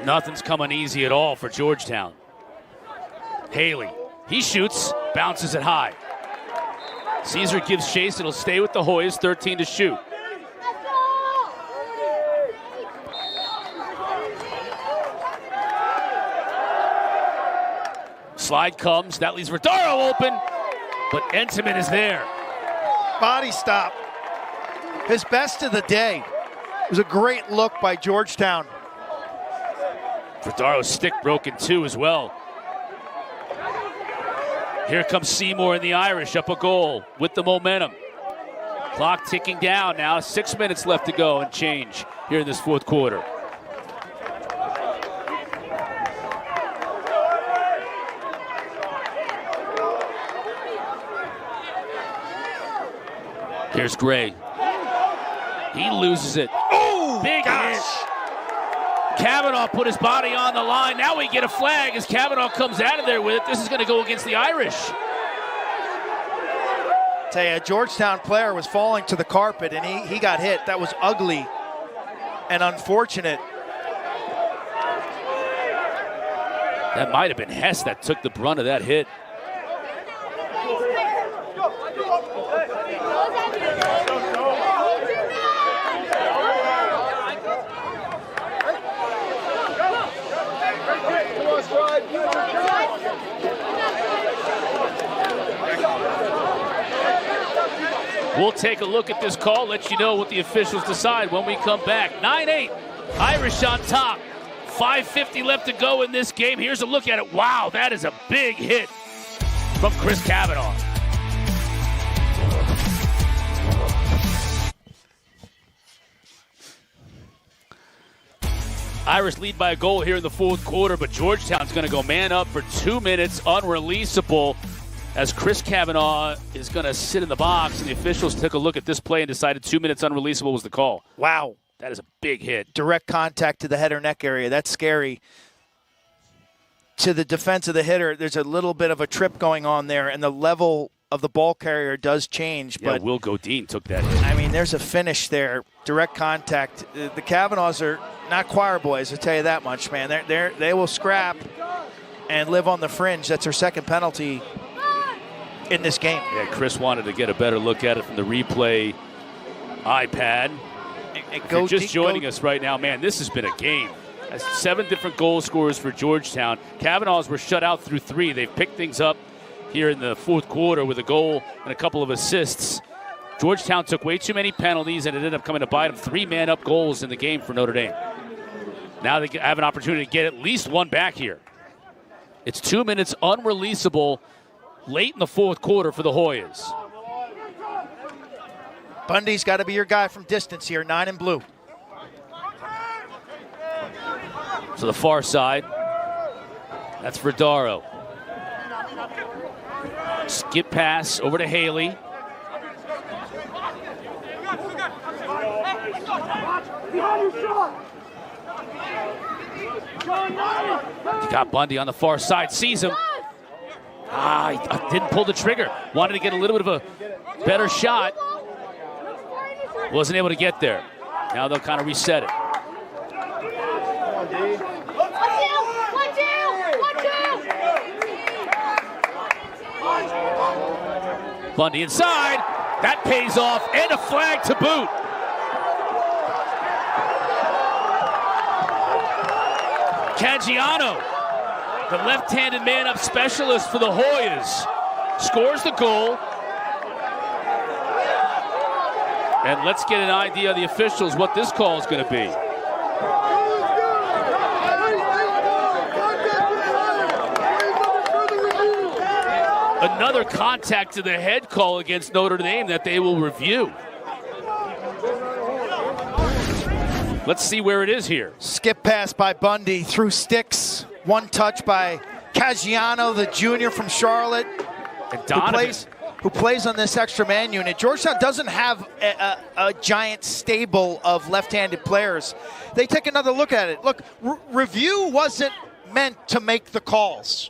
Nothing's coming easy at all for Georgetown. Haley, he shoots, bounces it high. Caesar gives chase, it'll stay with the Hoyas, 13 to shoot. Slide comes, that leaves Verdaro open, but Entenmann is there. Body stop. His best of the day. It was a great look by Georgetown. Verdaro's stick broken too as well. Here comes Seymour and the Irish up a goal with the momentum. Clock ticking down now, 6 minutes left to go and change here in this fourth quarter. Here's Gray. He loses it. Oh, big gosh. hit. Kavanaugh put his body on the line. Now we get a flag as Kavanaugh comes out of there with it. This is going to go against the Irish. Tell you, a Georgetown player was falling to the carpet and he got hit. That was ugly and unfortunate. That might have been Hess that took the brunt of that hit. We'll take a look at this call, let you know what the officials decide when we come back. 9-8, Irish on top. 5:50 left to go in this game. Here's a look at it. Wow, that is a big hit from Chris Kavanaugh. Irish lead by a goal here in the fourth quarter, but Georgetown's going to go man up for 2 minutes, unreleasable, as Chris Kavanaugh is going to sit in the box, and the officials took a look at this play and decided 2 minutes unreleasable was the call. Wow. That is a big hit. Direct contact to the head or neck area. That's scary. To the defense of the hitter, there's a little bit of a trip going on there, and the level of the ball carrier does change. Yeah, but Will Godin took that hit. I mean, there's a finish there. Direct contact. The Kavanaughs are not choir boys, I'll tell you that much, man. They will scrap and live on the fringe. That's their second penalty in this game. Yeah, Chris wanted to get a better look at it from the replay iPad. If you're just joining us right now, man, this has been a game. 7 different goal scorers for Georgetown. Kavanaughs were shut out through 3. They've picked things up here in the fourth quarter with a goal and a couple of assists. Georgetown took way too many penalties, and it ended up coming to bite them. 3 man-up goals in the game for Notre Dame. Now they have an opportunity to get at least one back here. It's 2 minutes unreleasable late in the fourth quarter for the Hoyas. Bundy's got to be your guy from distance here, 9 and blue. To the far side, that's Verdaro. Skip pass over to Haley. You got Bundy on the far side, sees him. He didn't pull the trigger. Wanted to get a little bit of a better shot. Wasn't able to get there. Now they'll kind of reset it. Bundy inside. That pays off, and a flag to boot. Caggiano, the left-handed man-up specialist for the Hoyas, scores the goal. And let's get an idea of the officials what this call is going to be. Another contact to the head call against Notre Dame that they will review. Let's see where it is here. Skip pass by Bundy through sticks. One touch by Caggiano, the junior from Charlotte, who plays on this extra man unit. Georgetown doesn't have a giant stable of left-handed players. They take another look at it. Look, review wasn't meant to make the calls.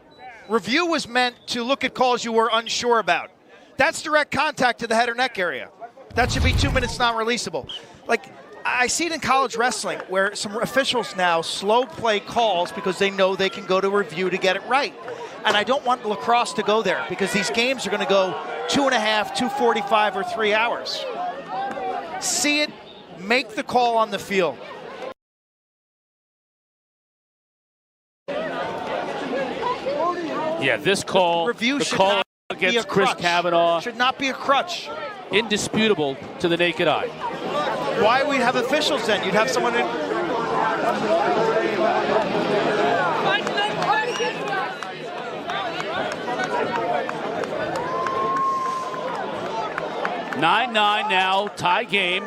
Review was meant to look at calls you were unsure about. That's direct contact to the head or neck area. That should be 2 minutes non-releasable. Like, I see it in college wrestling where some officials now slow play calls because they know they can go to review to get it right. And I don't want lacrosse to go there because these games are going to go 2.5, 2:45, or 3 hours. See it, make the call on the field. Yeah, this call, Review the should call not against be a Chris crutch. Kavanaugh, Should not be a crutch. indisputable to the naked eye. Why we'd have officials then? You'd have someone in. (9-9) now, tie game.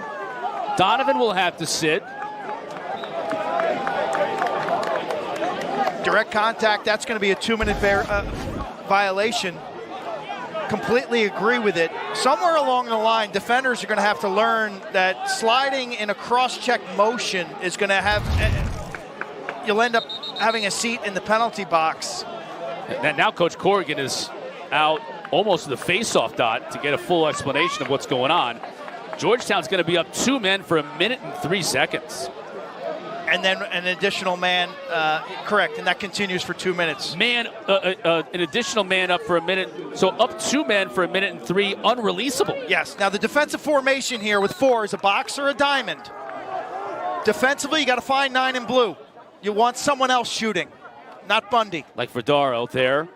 Donovan will have to sit. Direct contact, that's going to be a 2-minute violation. Completely agree with it. Somewhere along the line, defenders are going to have to learn that sliding in a cross-check motion is going to have, you'll end up having a seat in the penalty box. And now Coach Corrigan is out almost to the face-off dot to get a full explanation of what's going on. Georgetown's going to be up 2 men for 1 minute and 3 seconds. And then an additional man, correct, and that continues for 2 minutes. An additional man up for 1 minute. So up 2 men for 1 minute and 3, unreleasable. Yes, now the defensive formation here with 4 is a box or a diamond. Defensively, you got to find 9 in blue. You want someone else shooting, not Bundy. Like Verdaro there.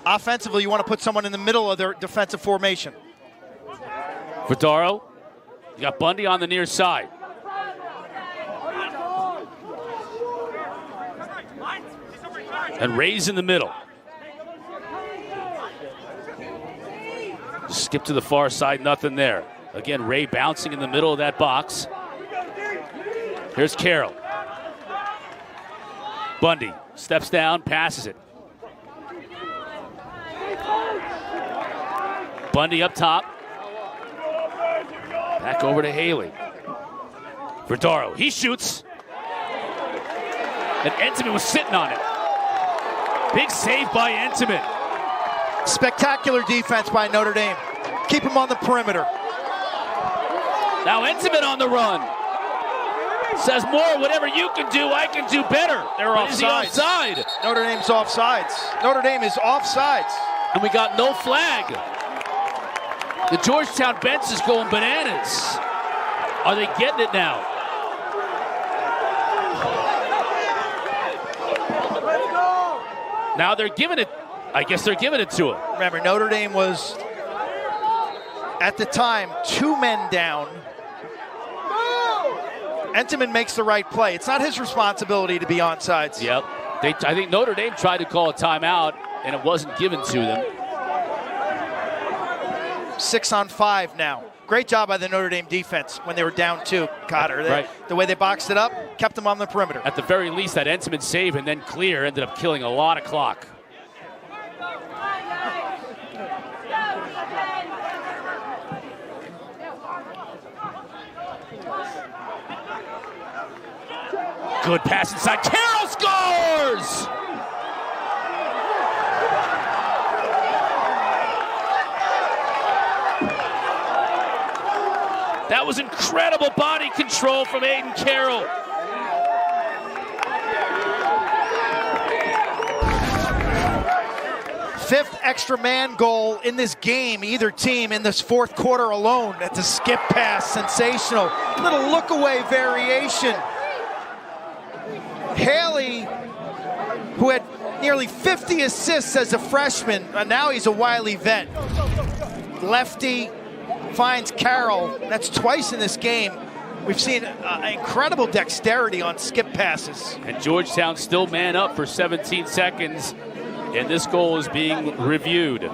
Offensively, you want to put someone in the middle of their defensive formation. Verdaro, you got Bundy on the near side. And Ray's in the middle. Skip to the far side, nothing there. Again, Ray bouncing in the middle of that box. Here's Carroll. Bundy steps down, passes it. Bundy up top. Back over to Haley. Verdaro, he shoots. And Entenmann was sitting on it. Big save by Entenmann. Spectacular defense by Notre Dame. Keep him on the perimeter. Now Entenmann on the run. Says more, whatever you can do, I can do better. They're offsides. Is he offside? Notre Dame's offsides. Notre Dame is offsides. And we got no flag. The Georgetown bench is going bananas. Are they getting it now? Now they're giving it, I guess they're giving it to him. Remember, Notre Dame was, at the time, 2 men down. Entenmann makes the right play. It's not his responsibility to be onside. Yep. I think Notre Dame tried to call a timeout, and it wasn't given to them. 6 on 5 now. Great job by the Notre Dame defense when they were down 2, Cotter. Right. The way they boxed it up, kept them on the perimeter. At the very least, that Entenmann save and then clear ended up killing a lot of clock. Good pass inside. Carroll scores! That was incredible body control from Aiden Carroll. Fifth extra man goal in this game, either team in this fourth quarter alone. That's a skip pass, sensational. Little look away variation. Haley, who had nearly 50 assists as a freshman, now he's a wily vet. Lefty finds Carroll. That's twice in this game. We've seen incredible dexterity on skip passes. And Georgetown still man up for 17 seconds, and this goal is being reviewed.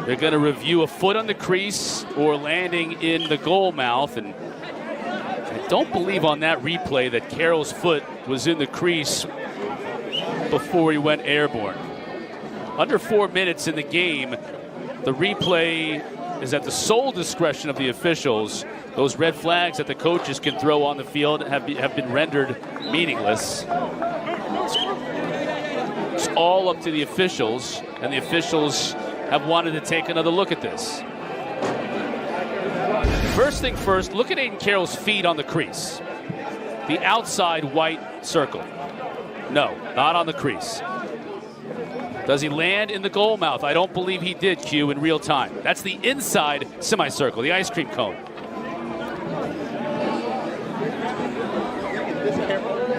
They're going to review a foot on the crease or landing in the goal mouth, and I don't believe on that replay that Carroll's foot was in the crease before he went airborne. Under 4 minutes in the game, the replay is at the sole discretion of the officials. Those red flags that the coaches can throw on the field have been rendered meaningless. It's all up to the officials, and the officials have wanted to take another look at this. First thing first, look at Aiden Carroll's feet on the crease. The outside white circle. No, not on the crease. Does he land in the goal mouth? I don't believe he did, Q, in real time. That's the inside semicircle, the ice cream cone.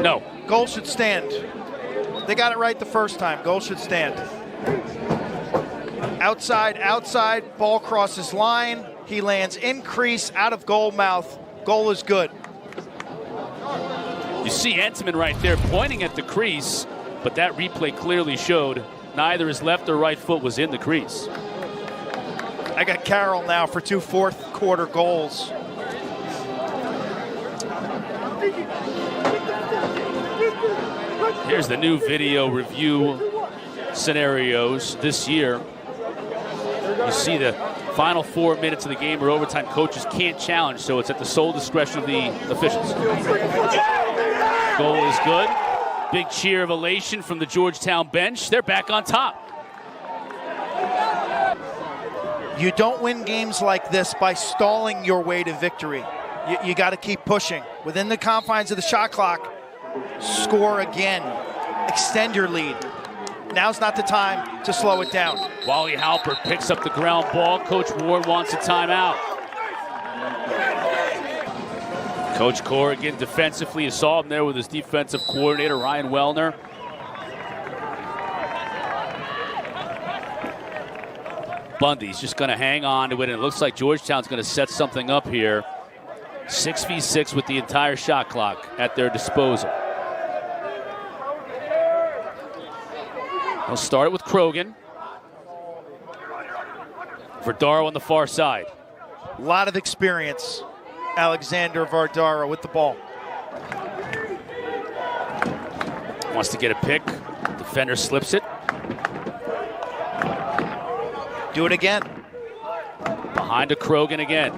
No. Goal should stand. They got it right the first time. Goal should stand. Outside, ball crosses line. He lands in crease, out of goal mouth. Goal is good. You see Entman right there pointing at the crease, but that replay clearly showed neither his left or right foot was in the crease. I got Carroll now for 2 fourth quarter goals. Here's the new video review scenarios this year. You see the final 4 minutes of the game or overtime coaches can't challenge, so it's at the sole discretion of the officials. Goal is good. Big cheer of elation from the Georgetown bench. They're back on top. You don't win games like this by stalling your way to victory. You got to keep pushing. Within the confines of the shot clock, score again. Extend your lead. Now's not the time to slow it down. Wally Halpert picks up the ground ball. Coach Ward wants a timeout. Coach Corrigan defensively, you saw him there with his defensive coordinator, Ryan Wellner. Bundy's just going to hang on to it, and it looks like Georgetown's going to set something up here. 6v6 with the entire shot clock at their disposal. They'll start it with Krogan. Verdaro on the far side. A lot of experience. Alexander Vardaro with the ball. Wants to get a pick. Defender slips it. Do it again. Behind to Krogan again.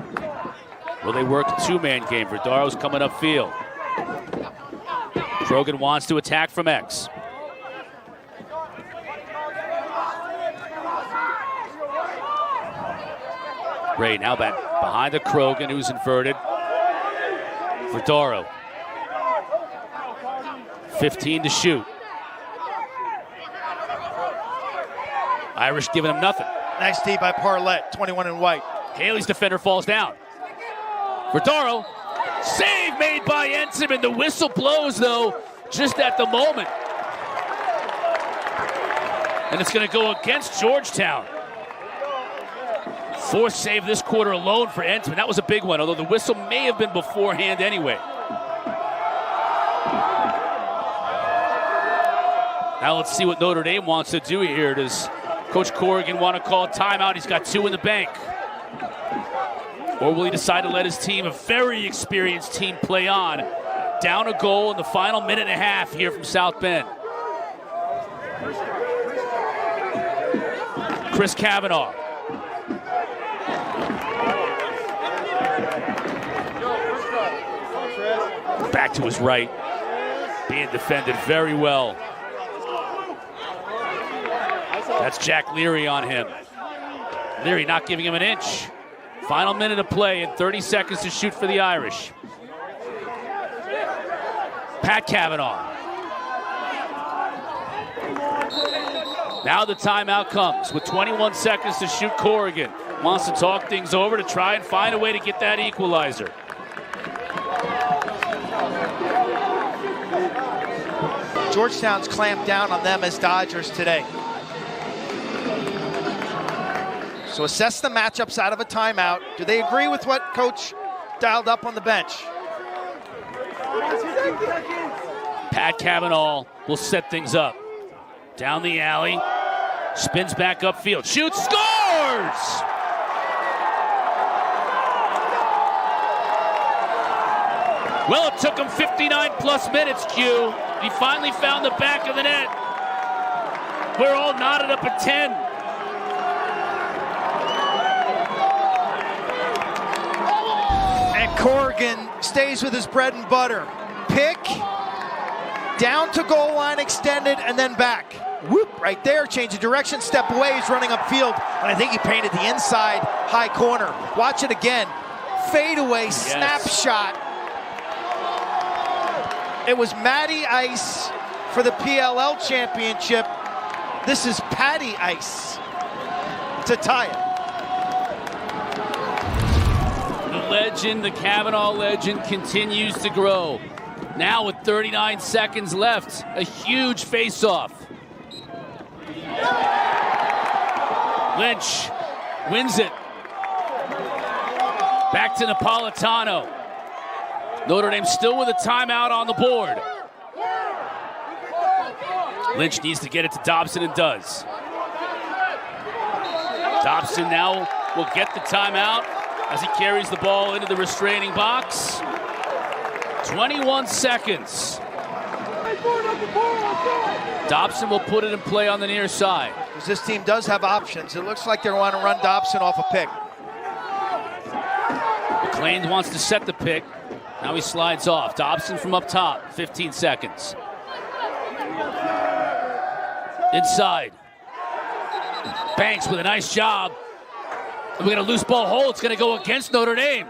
Will they work a two-man game? Verdaro's coming upfield. Krogan wants to attack from X. Ray now back behind the Krogan, who's inverted. Verdaro. 15 to shoot. Irish giving him nothing. Nice tee by Parlett, 21 in white. Haley's defender falls down. Verdaro. Save made by Ensign. The whistle blows, though, just at the moment. And it's going to go against Georgetown. Fourth save this quarter alone for Entman. That was a big one, although the whistle may have been beforehand anyway. Now let's see what Notre Dame wants to do here. Does Coach Corrigan want to call a timeout? He's got 2 in the bank. Or will he decide to let his team, a very experienced team, play on? Down a goal in the final minute and a half here from South Bend. Chris Kavanaugh. Back to his right, being defended very well. That's Jack Leary on him. Leary not giving him an inch. Final minute of play and 30 seconds to shoot for the Irish. Pat Kavanaugh. Now the timeout comes with 21 seconds to shoot. Corrigan wants to talk things over to try and find a way to get that equalizer. Georgetown's clamped down on them as Dodgers today. So assess the matchups out of a timeout. Do they agree with what Coach dialed up on the bench? Pat Kavanaugh will set things up. Down the alley, spins back upfield, shoots, scores! Well, it took him 59 plus minutes, Q. He finally found the back of the net. We're all knotted up at 10. And Corrigan stays with his bread and butter. Pick, down to goal line, extended, and then back. Whoop, right there, change of direction, step away, he's running upfield. And I think he painted the inside high corner. Watch it again. Fadeaway, snapshot. It was Matty Ice for the PLL championship. This is Patty Ice to tie it. The legend, the Kavanaugh legend, continues to grow. Now with 39 seconds left, a huge face-off. Lynch wins it. Back to Napolitano. Notre Dame still with a timeout on the board. Lynch needs to get it to Dobson and does. Dobson now will get the timeout as he carries the ball into the restraining box. 21 seconds. Dobson will put it in play on the near side. Because this team does have options. It looks like they want to run Dobson off a pick. McLean wants to set the pick. Now he slides off. Dobson from up top, 15 seconds. Inside. Banks with a nice job. And we got a loose ball hole. It's going to go against Notre Dame.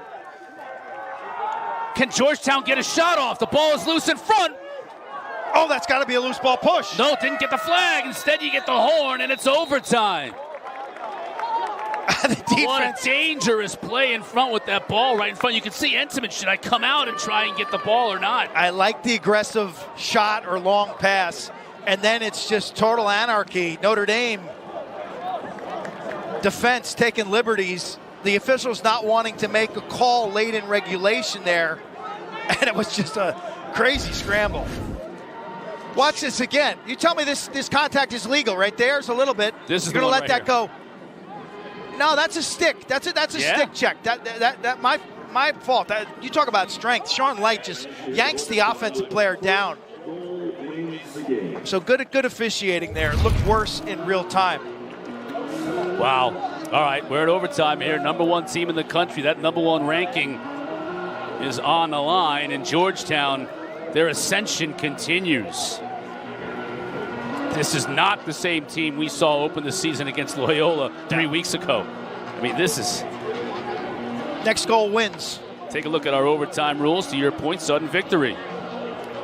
Can Georgetown get a shot off? The ball is loose in front. Oh, that's got to be a loose ball push. No, didn't get the flag. Instead, you get the horn, and it's overtime. What a dangerous play in front with that ball right in front. You can see Entenmann, should I come out and try and get the ball or not? I like the aggressive shot or long pass, and then it's just total anarchy. Notre Dame defense taking liberties. The officials not wanting to make a call late in regulation there, and it was just a crazy scramble. Watch this again. You tell me this contact is legal right there. It's a little bit. This is You're gonna let right that here. go. No, that's a stick. That's a stick check. That my fault. You talk about strength. Sean Light just yanks the offensive player down. So good officiating there. It looked worse in real time. Wow. All right, we're at overtime here. Number one team in the country. That number one ranking is on the line. And Georgetown, their ascension continues. This is not the same team we saw open the season against Loyola 3 weeks ago. I mean, this is... Next goal wins. Take a look at our overtime rules. To your point, sudden victory.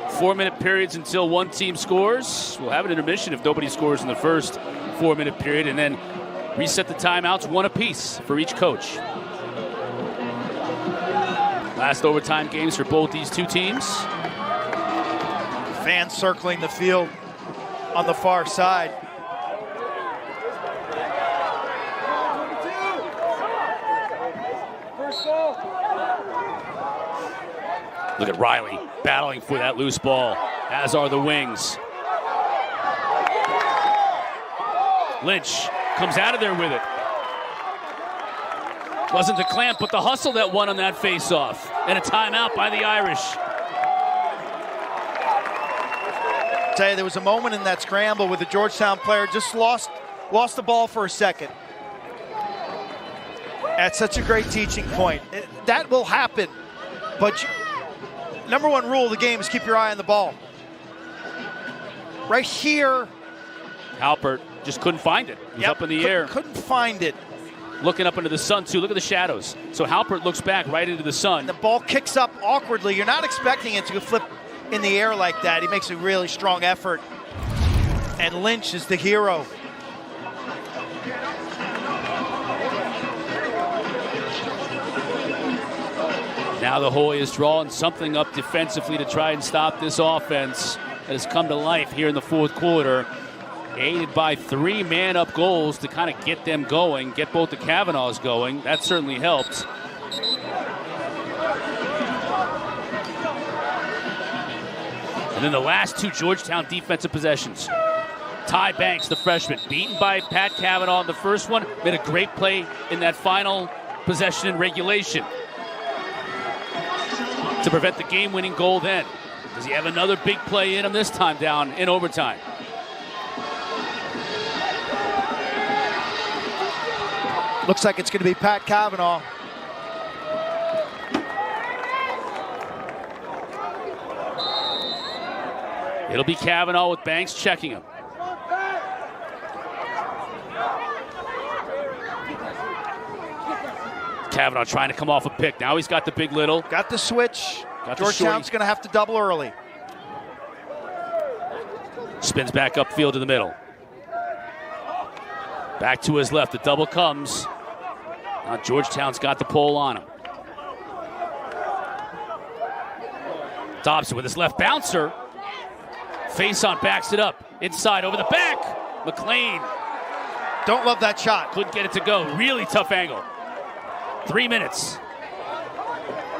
4-minute periods until one team scores. We'll have an intermission if nobody scores in the first 4-minute period, and then reset the timeouts, one apiece for each coach. Last overtime games for both these two teams. Fans circling the field on the far side. Look at Riley battling for that loose ball, as are the wings. Lynch comes out of there with it. Wasn't the clamp, but the hustle that won on that face-off. And a timeout by the Irish. Tell you, there was a moment in that scramble where the Georgetown player just lost the ball for a second. That's such a great teaching point. That will happen, but number one rule of the game is keep your eye on the ball. Right here. Halpert just couldn't find it. He was up in the air. Couldn't find it. Looking up into the sun, too. Look at the shadows. So Halpert looks back right into the sun. And the ball kicks up awkwardly. You're not expecting it to flip in the air like that. He makes a really strong effort. And Lynch is the hero. Now the Hoy is drawing something up defensively to try and stop this offense that has come to life here in the fourth quarter. Aided by 3 man-up goals to kind of get them going, get both the Kavanaughs going. That certainly helped. And then the last 2 Georgetown defensive possessions. Ty Banks, the freshman, beaten by Pat Kavanaugh in the first one. Made a great play in that final possession in regulation. to prevent the game-winning goal then. Does he have another big play in him this time down in overtime? Looks like it's going to be Pat Cavanaugh. It'll be Cavanaugh with Banks checking him. Cavanaugh trying to come off a pick. Now he's got the big little. Got the switch. Georgetown's going to have to double early. Spins back upfield to the middle. Back to his left. The double comes. Now Georgetown's got the pole on him. Dobson with his left bouncer. Face-on backs it up. Inside over the back. McLean. Don't love that shot. Couldn't get it to go. Really tough angle. 3 minutes.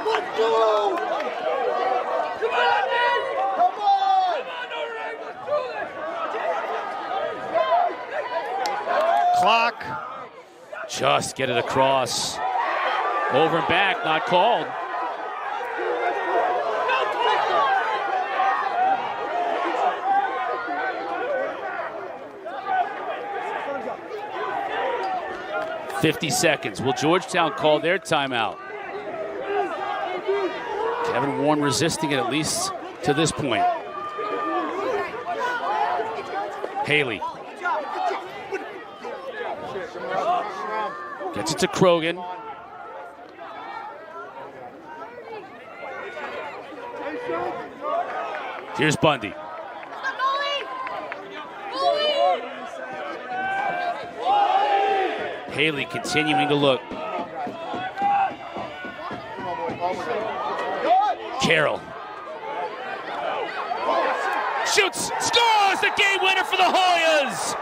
Let's go! Come on, man! Come on! Clock. Just get it across. Over and back, not called. .50 seconds. Will Georgetown call their timeout? Kevin Warren resisting it at least to this point. Haley. Gets it to Krogan. Here's Bundy. Haley continuing to look. Carroll. Shoots, scores the game winner for the Hoyas.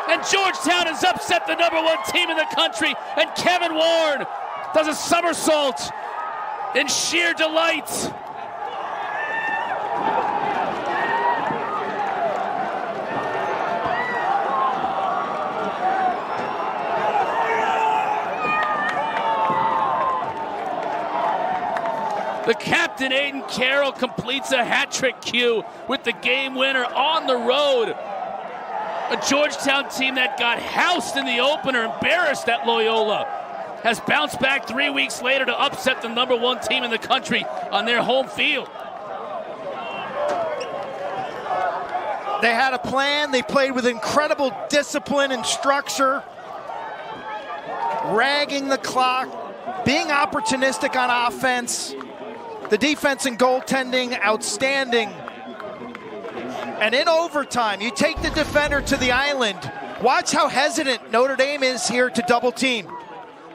And Georgetown has upset the #1 team in the country. And Kevin Warren does a somersault in sheer delight. The captain, Aiden Carroll, completes a hat-trick cue with the game winner on the road. A Georgetown team that got housed in the opener, embarrassed at Loyola, has bounced back 3 weeks later to upset the #1 team in the country on their home field. They had a plan. They played with incredible discipline and structure, ragging the clock, being opportunistic on offense. The defense and goaltending, outstanding. And in overtime, you take the defender to the island. Watch how hesitant Notre Dame is here to double team.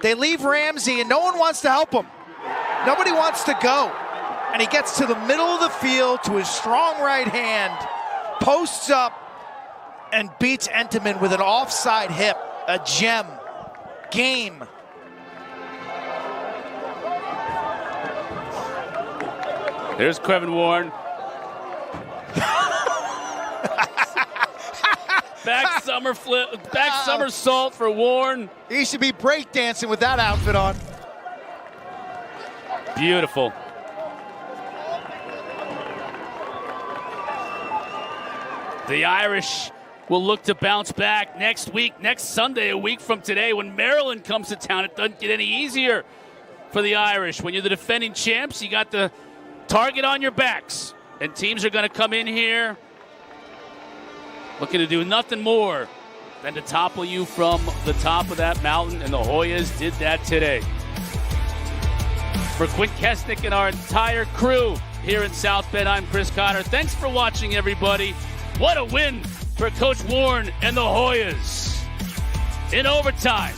They leave Ramsey, and no one wants to help him. Nobody wants to go. And he gets to the middle of the field to his strong right hand, posts up, and beats Entenmann with an offside hip. A gem. Game. There's Kevin Warren. Back somersault for Warren. He should be breakdancing with that outfit on. Beautiful. The Irish will look to bounce back next week, next Sunday, a week from today, when Maryland comes to town. It doesn't get any easier for the Irish. When you're the defending champs, you got the target on your backs. And teams are going to come in here looking to do nothing more than to topple you from the top of that mountain, and the Hoyas did that today. For Quinn Kesnick and our entire crew here in South Bend, I'm Chris Cotter. Thanks for watching, everybody. What a win for Coach Warren and the Hoyas in overtime.